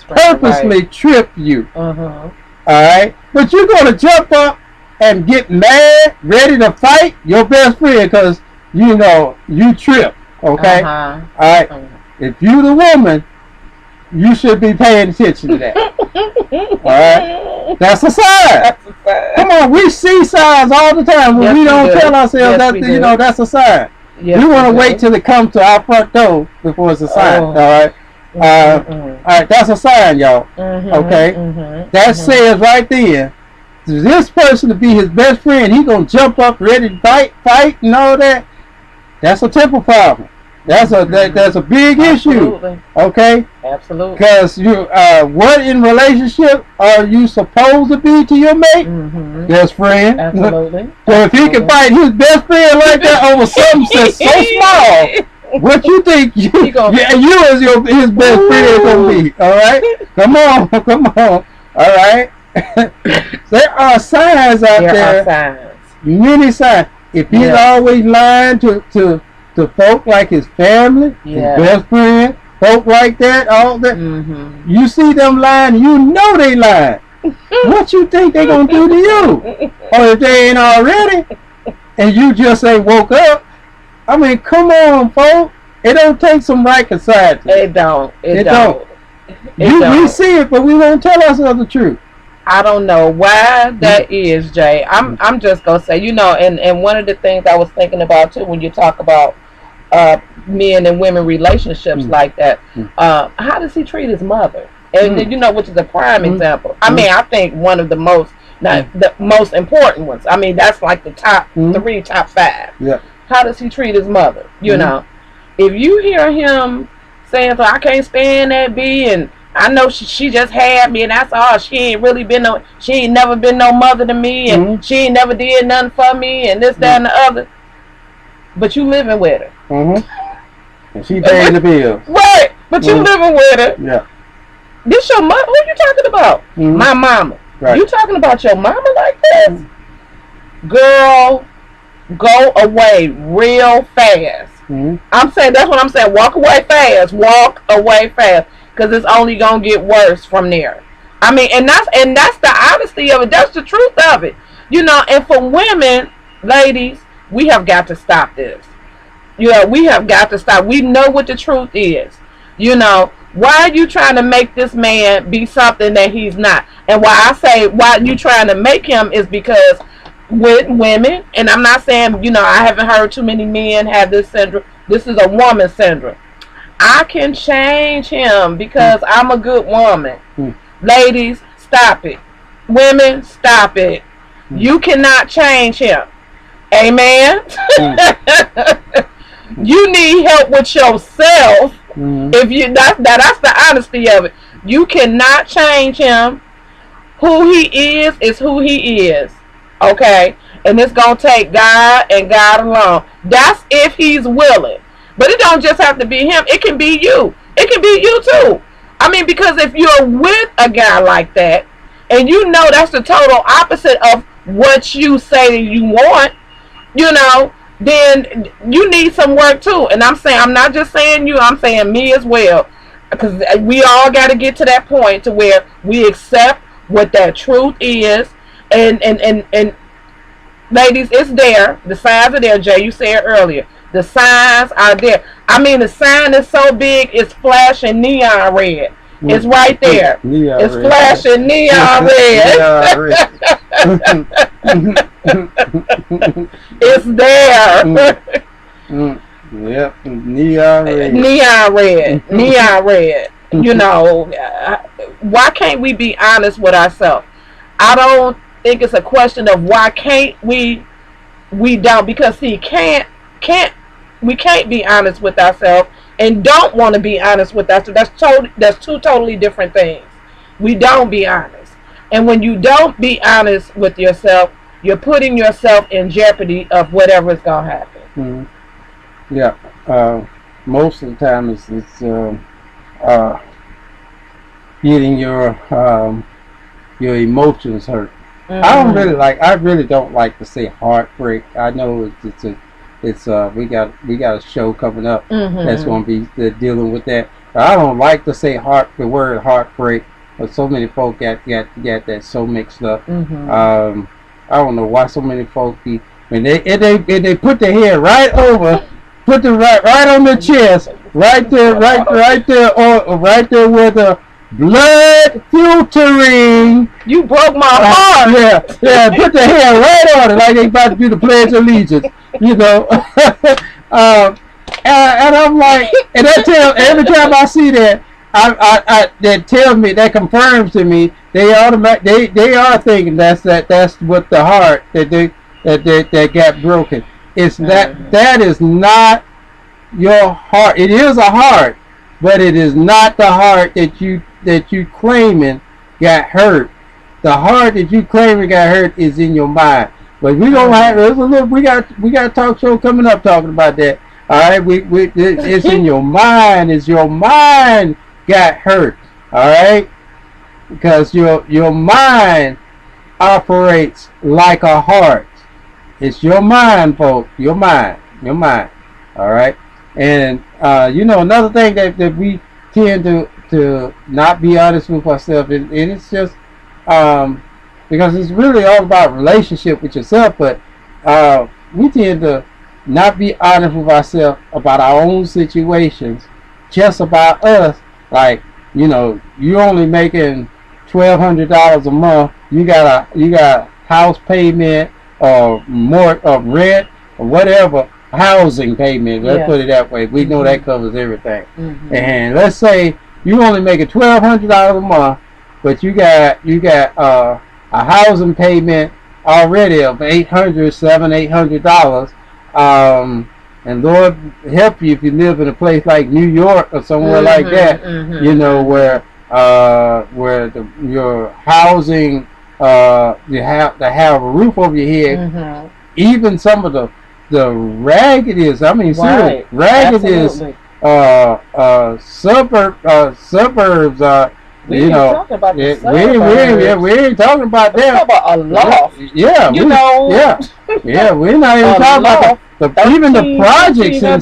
purposely trip you. All right, but you're going to jump up and get mad, ready to fight your best friend because you tripped. Okay, all right. If you the woman, you should be paying attention to that. Alright? That's a sign. Come on, we see signs all the time when we don't tell ourselves that's a sign. Yes, we want to wait till it comes to our front door before it's a sign. Alright? Alright, that's a sign, y'all. Okay? That says right there, this person to be his best friend, he gonna jump up ready to fight and all that. That's a temper problem. That's a big issue. Okay? Absolutely. Because what in relationship are you supposed to be to your mate? Best friend. Absolutely. So if he can fight his best friend like that over something that's so small, what you think you as his best friend gonna be? All right? Come on. All right? There are signs out there. There are signs. Many signs. If he's always lying to folk like his family, his best friend, folk like that, all that. You see them lying, they lying. What you think they gonna do to you? Or if they ain't already, and you just ain't woke up. I mean, come on, folk. It don't take some right side. It don't. We see it, but we won't tell ourselves the truth. I don't know why that is, Jay. I'm just gonna say, and one of the things I was thinking about too when you talk about men and women relationships like that. How does he treat his mother? And which is a prime example. I mean, I think one of the most, not the most important ones. I mean, that's like the top 3, top 5. Yeah. How does he treat his mother? You know, if you hear him saying, "So I can't stand that B," and I know she just had me, and that's all. She ain't never been no mother to me, and she ain't never did nothing for me, and this, that, and the other. But you living with her. And she paying the bills. Right. But you living with her. Yeah. This your mother? Who you talking about? My mama. Right. You talking about your mama like this? Girl, go away real fast. I'm saying, that's what I'm saying. Walk away fast. Walk away fast. Because it's only going to get worse from there. I mean, and that's the honesty of it. That's the truth of it. You know, and for women, ladies, we have got to stop this. You know, we have got to stop. We know what the truth is. You know, why are you trying to make this man be something that he's not? And why I say why you trying to make him is because with women, and I'm not saying, you know, I haven't heard too many men have this syndrome. This is a woman syndrome. I can change him because I'm a good woman. Ladies, stop it. Women, stop it. You cannot change him. Amen. You need help with yourself. If you that's the honesty of it. You cannot change him. Who he is who he is. Okay? And it's gonna take God and God alone. That's if he's willing. But it don't just have to be him. It can be you. It can be you too. I mean, because if you're with a guy like that, and you know that's the total opposite of what you say you want, you know, then you need some work too. And I'm not just saying you, I'm saying me as well. Because we all got to get to that point to where we accept what that truth is. And ladies, it's there. The signs are there, Jay. You said earlier. The signs are there. I mean, the sign is so big, it's flashing neon red. It's right there. It's flashing neon red. It's there. Yep, neon red. Neon red. Neon red. You know, why can't we be honest with ourselves? I don't think it's a question of why can't we don't, because we can't be honest with ourselves and don't want to be honest with ourselves. That's two totally different things. We don't be honest. And when you don't be honest with yourself, you're putting yourself in jeopardy of whatever is going to happen. Yeah. Most of the time it's getting your emotions hurt. I really don't like to say heartbreak. I know we got a show coming up that's going to be dealing with that. But I don't like to say the word heartbreak. But so many folk got that so mixed up. I don't know why so many folk when they put their head right over, put the right on the chest, right there where the blood filtering. You broke my heart. Yeah. Put the hair right on it, like they about to do the Pledge of Allegiance. You know. And I'm like, and every time I see that, that tells me, that confirms to me, they are thinking that's what the heart that got broken. It's that is not your heart. It is a heart, but it is not the heart that you claiming got hurt. The heart that you claiming got hurt is in your mind. But we don't have we got a talk show coming up talking about that. All right, it's in your mind. It's your mind got hurt. All right, because your mind operates like a heart. It's your mind, folks. Your mind. All right, and another thing that we tend to not be honest with ourselves, and it's just because it's really all about relationship with yourself, but we tend to not be honest with ourselves about our own situations, just about us. Like, you're only making $1,200 a month. You got a house payment or more of rent or whatever, housing payment. Let's put it that way. We know that covers everything. And let's say you only making $1,200 a month, but you got a housing payment already of $800 and Lord help you if you live in a place like New York or somewhere like that, you know, where your housing you have to have a roof over your head. Even some of the raggediest, I mean, seriously, raggediest suburbs we you know, talking about we ain't talking about that. Talk about a loft. Yeah, we're not even talking about even the projects in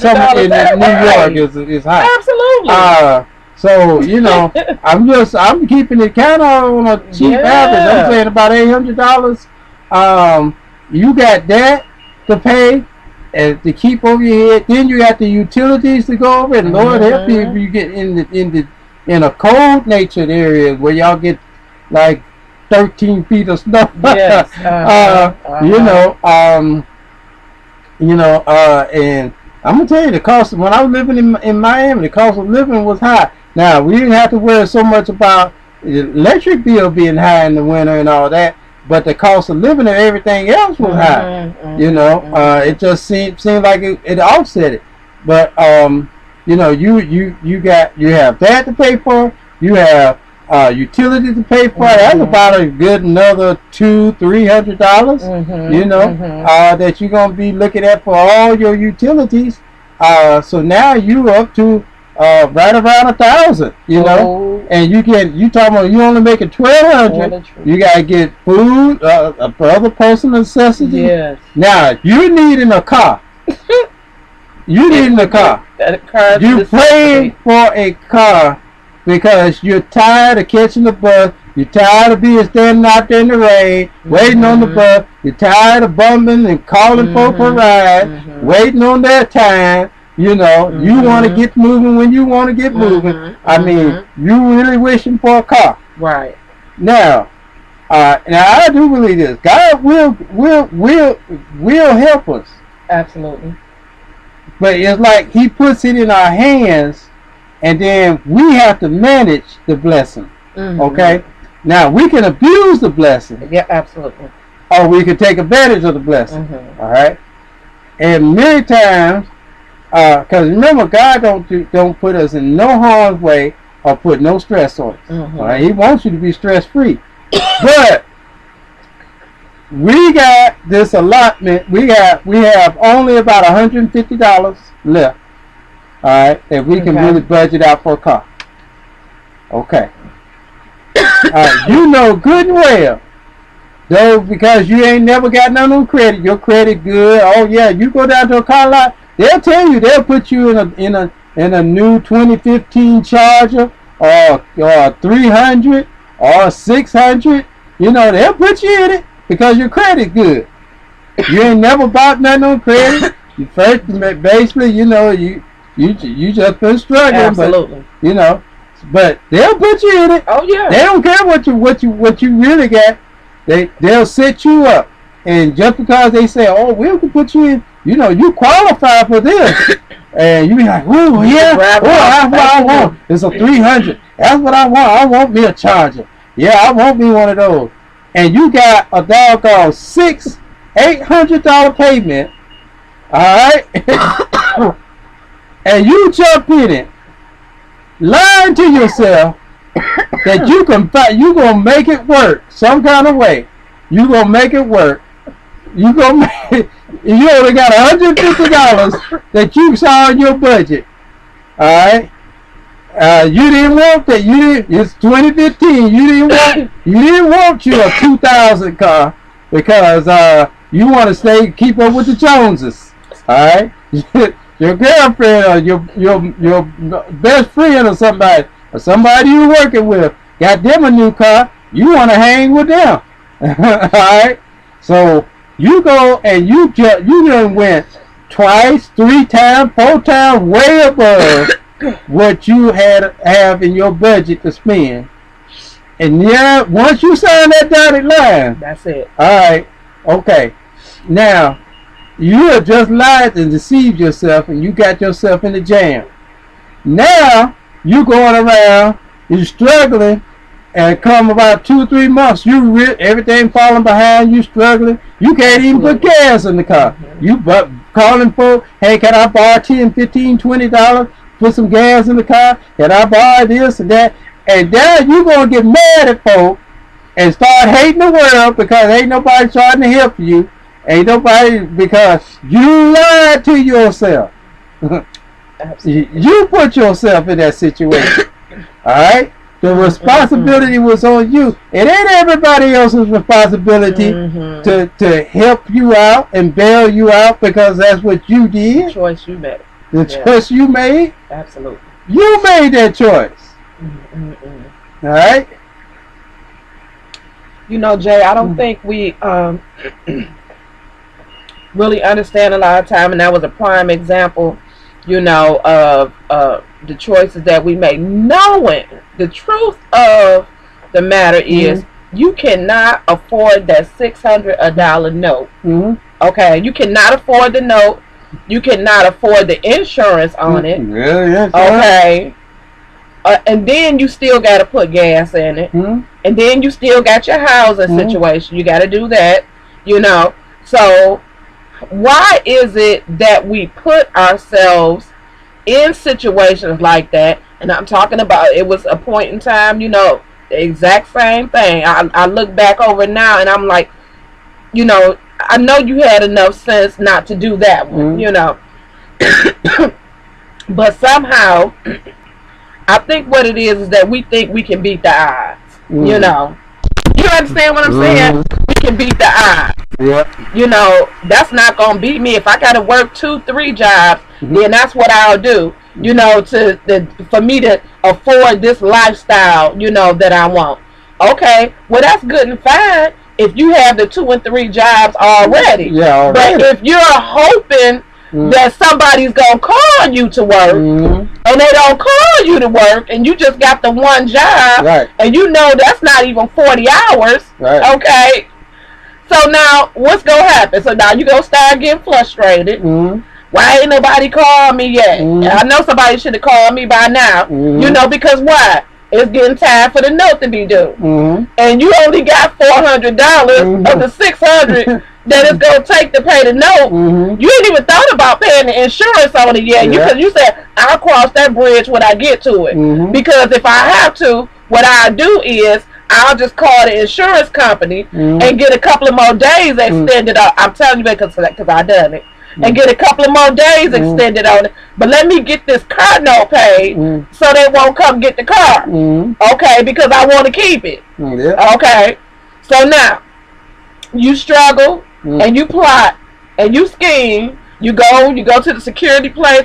New York is high. Absolutely. So you know, I'm keeping it kind of on a cheap average. I'm saying about $800. You got that to pay and to keep over your head. Then you got the utilities to go over, and Lord help you if you get in a cold natured area where y'all get like 13 feet of snow. Yes. And I'm gonna tell you the cost. When I was living in Miami, the cost of living was high. Now we didn't have to worry so much about the electric bill being high in the winter and all that, but the cost of living and everything else was high. It just seemed like it offset it. But you know, you have that to pay for. You have utilities to pay for. That's about a good another $200-300. That you're gonna be looking at for all your utilities. So now you up to right around $1,000. And you talking about you only making $1,200. You gotta get food, other personal necessities. Yes. Now you needing a car. You needing a car. You paying for a car because you're tired of catching the bus. You're tired of being standing out there in the rain, waiting on the bus. You're tired of bumming and calling folk for a ride, waiting on their time. You know, you want to get moving when you want to get moving. I mean, you really wishing for a car. Right. Now I do believe this. God will help us. Absolutely. But it's like He puts it in our hands, and then we have to manage the blessing. Okay? Now, we can abuse the blessing. Yeah, absolutely. Or we can take advantage of the blessing. All right? And many times, because remember, God don't put us in no harm's way or put no stress on us. All right? He wants you to be stress-free. But we got this allotment. We have only about $150 left. All right, that we can really budget out for a car. Okay. You know good and well, though, because you ain't never got none on credit. Your credit good. Oh yeah, you go down to a car lot, they'll tell you, they'll put you in a new 2015 Charger or 300 or 600. You know, they'll put you in it because your credit good. You ain't never bought nothing on credit. You first, basically, you know, you just been struggling. Absolutely. But, but they'll put you in it. Oh yeah. They don't care what you really got. They'll set you up, and just because they say, oh, we can put you in, you know, you qualify for this, and you be like, oh yeah, that's what I want. It's a 300. That's what I want. I want me a Charger. Yeah, I want me one of those. And you got a doggone $800 payment. All right, and you jump in it, lying to yourself that you gonna make it work some kind of way. You gonna make it work. You only got $150 that you saw in your budget. All right. You didn't want that. It's 2015. You didn't want you a 2000 car because you want to keep up with the Joneses. All right. Your girlfriend or your best friend or somebody you're working with got them a new car. You want to hang with them. All right. So you go and you done went twice, 3 times, 4 times, way above what you have in your budget to spend. And yeah, once you sign that dotted line, that's it. All right. Okay. Now, You have just lied and deceived yourself, and you got yourself in the jam. Now you going around, you're struggling, and come about 2-3 months, everything falling behind, you struggling. You can't even put gas in the car. You calling for, hey, can I borrow $10, $15, $20? Put some gas in the car. Can I borrow this and that? And then you gonna get mad at folk and start hating the world because ain't nobody trying to help you. Ain't nobody, because you lied to yourself. You put yourself in that situation. Alright? The responsibility was on you. It ain't everybody else's responsibility to help you out and bail you out because that's what you did. The choice you made. The choice you made? Absolutely. You made that choice. Alright? You know, Jay, I don't think we really understand a lot of time, and that was a prime example, you know, of the choices that we make. Knowing the truth of the matter is, you cannot afford that $600 note. Okay, you cannot afford the note. You cannot afford the insurance on it. Okay, and then you still got to put gas in it, and then you still got your housing situation. You got to do that, you know. So why is it that we put ourselves in situations like that? And I'm talking about, it was a point in time, you know, the exact same thing. I look back over now and I'm like, you know, I know you had enough sense not to do that one, you know. But somehow, I think what it is that we think we can beat the odds, you know. You understand what I'm saying? We can beat the odds. You know, that's not going to beat me. If I got to work 2-3 jobs, then that's what I'll do, you know, for me to afford this lifestyle, you know, that I want. Okay, well, that's good and fine if you have the 2 and 3 jobs already. But if you're hoping that somebody's going to call you to work, and they don't call you to work, and you just got the one job, and you know that's not even 40 hours, okay? So now, what's going to happen? So now you're going to start getting frustrated. Why ain't nobody called me yet? I know somebody should have called me by now. You know, because why? It's getting time for the note to be due. And you only got $400 of the $600 that it's going to take to pay the note. You ain't even thought about paying the insurance on it yet. Because you said, I'll cross that bridge when I get to it. Because if I have to, what I'll do is, I'll just call the insurance company and get a couple of more days extended. I'm telling you because I done it. And get a couple of more days extended on it. But let me get this car note paid so they won't come get the car. Okay, because I want to keep it. Okay. So now, you struggle and you plot and you scheme. You go to the security place.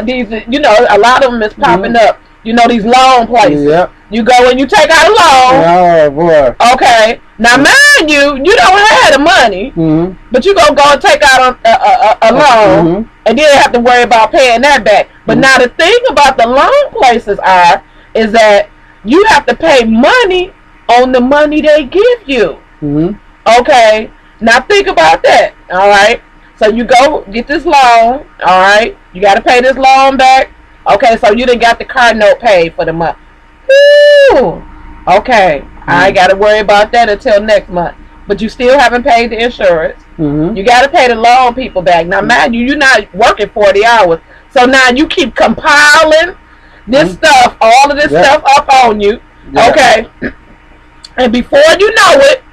These, you know, a lot of them is popping up. You know, these loan places. You go and you take out a loan. Oh, boy. Okay. Now, mind you, you don't have the money, but you gonna go and take out a loan, and then have to worry about paying that back. But now the thing about the loan places is that you have to pay money on the money they give you. Okay. Now think about that. All right. So you go get this loan. All right. You got to pay this loan back. Okay. So you done got the car note paid for the month. Woo! Okay, I ain't got to worry about that until next month. But you still haven't paid the insurance. You got to pay the loan people back. Now, mind you, you're not working 40 hours. So now you keep compiling this stuff, all of this stuff up on you. Okay. And before you know it,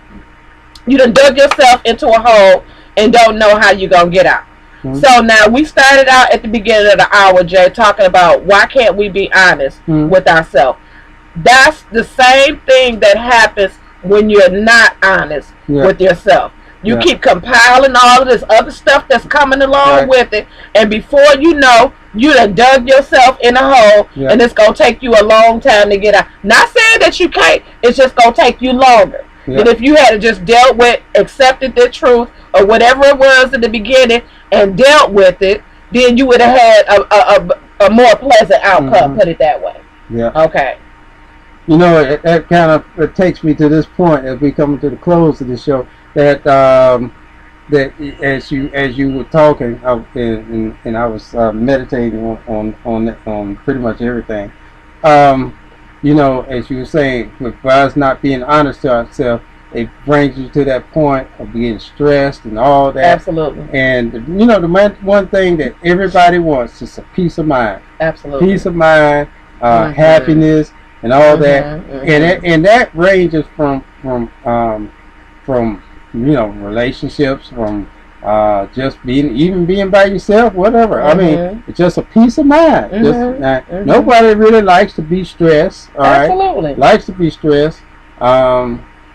you done dug yourself into a hole and don't know how you're going to get out. So now we started out at the beginning of the hour, Jay, talking about why can't we be honest with ourselves. That's the same thing that happens when you're not honest with yourself. You keep compiling all of this other stuff that's coming along with it, and before you know, you done dug yourself in a hole, and it's going to take you a long time to get out. Not saying that you can't, it's just going to take you longer. But if you had just dealt with, accepted the truth, or whatever it was in the beginning, and dealt with it, then you would have had a more pleasant outcome, put it that way. Okay. You know, that kind of takes me to this point as we come to the close of the show, that that as you were talking, and I was meditating on pretty much everything. Um, as you were saying, with us not being honest to ourselves, it brings you to that point of being stressed and all that. Absolutely. And the one thing that everybody wants is a peace of mind. Absolutely. Peace of mind, happiness, and all that. And that ranges from relationships, from just being by yourself, whatever. I mean, it's just a peace of mind. Nobody really likes to be stressed. All right? Absolutely. Likes to be stressed.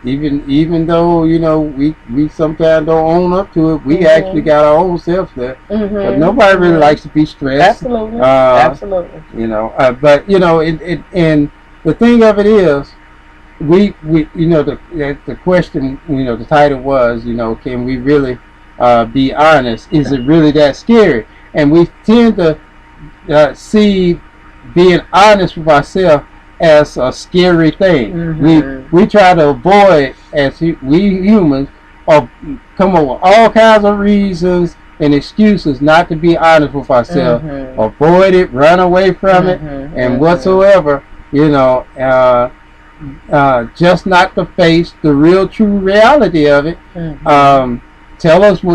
Even though we sometimes don't own up to it, we actually got our own selves there. But nobody really likes to be stressed. Absolutely. Absolutely. But and the thing of it is, the question, the title was, can we really be honest? Is it really that scary? And we tend to see being honest with ourselves as a scary thing. We try to avoid, as we humans, or come up with all kinds of reasons and excuses not to be honest with ourselves. Avoid it, run away from it, and whatsoever. Just not to face the real, true reality of it. We'll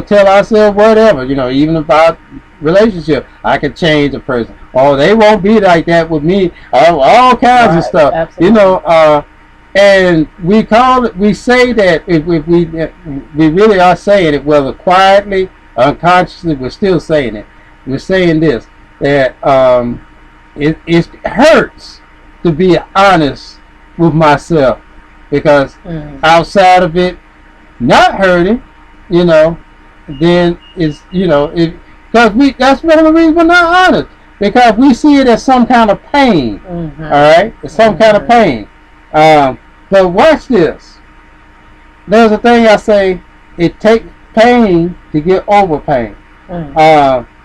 tell ourselves whatever. Even about relationship. I can change a person. Oh, they won't be like that with me. All kinds of stuff. Absolutely. And we say that if we really are saying it, whether quietly, unconsciously, we're still saying it. We're saying this, that it hurts to be honest with myself, because outside of it not hurting, then it's because that's one of the reasons we're not honest, because we see it as some kind of pain. All right, it's some kind of pain. But watch this. There's a thing I say: it takes pain to get over pain.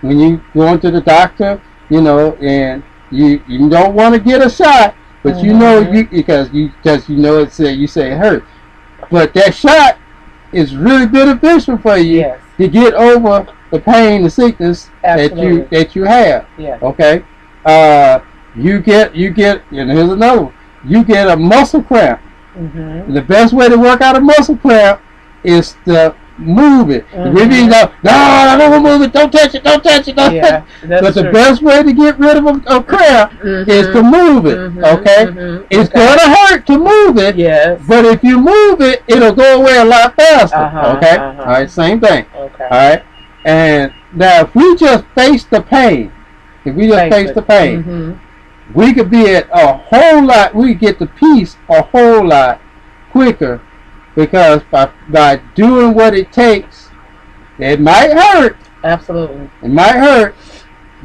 When you go into the doctor, and you don't want to get a shot, but because you say it hurts, but that shot is really beneficial for you to get over the pain, the sickness that you have. Okay. You get, and here's another one. You get a muscle cramp. The best way to work out a muscle cramp is to move it. We be no, don't move it, don't touch it, don't touch it, don't touch it. But the best way to get rid of a cramp is to move it. Okay? It's going to hurt to move it. But if you move it, it'll go away a lot faster. Okay? All right, same thing. Okay. All right? And now if we just face the pain, we could be at a whole lot, we could get the peace a whole lot quicker, because by doing what it takes, it might hurt. Absolutely. It might hurt,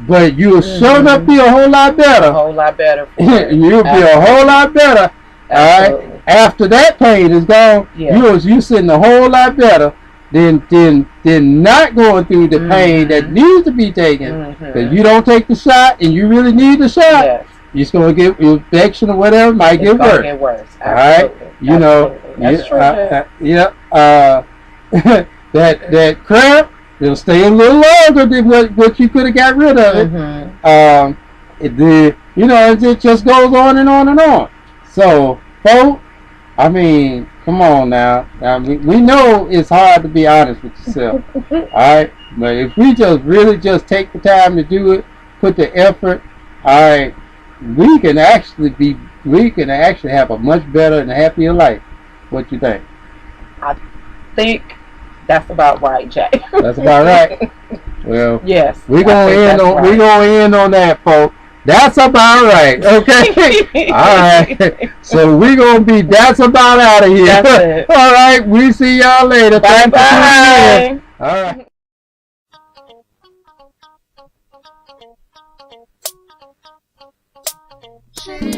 but you'll sure enough be a whole lot better. A whole lot better. You'll be a whole lot better. All right. After that pain is gone, you sitting a whole lot better than not going through the pain that needs to be taken. Because you don't take the shot and you really need the shot. You're just going to get infection or whatever, might get worse. Get worse. All right. That's true. That cramp, it'll stay a little longer than what you could have got rid of it. It just goes on and on and on. So, folks, I mean, come on now. We know it's hard to be honest with yourself. All right, but if we really take the time to do it, put the effort, all right, we can actually have a much better and happier life. What you think? I think that's about right, Jay. That's about right. Well, yes. We're gonna end on that, folks. That's about right. Okay. All right. So we're gonna be that's about out of here. That's it. All right. We see y'all later. Bye bye. All right. Shame.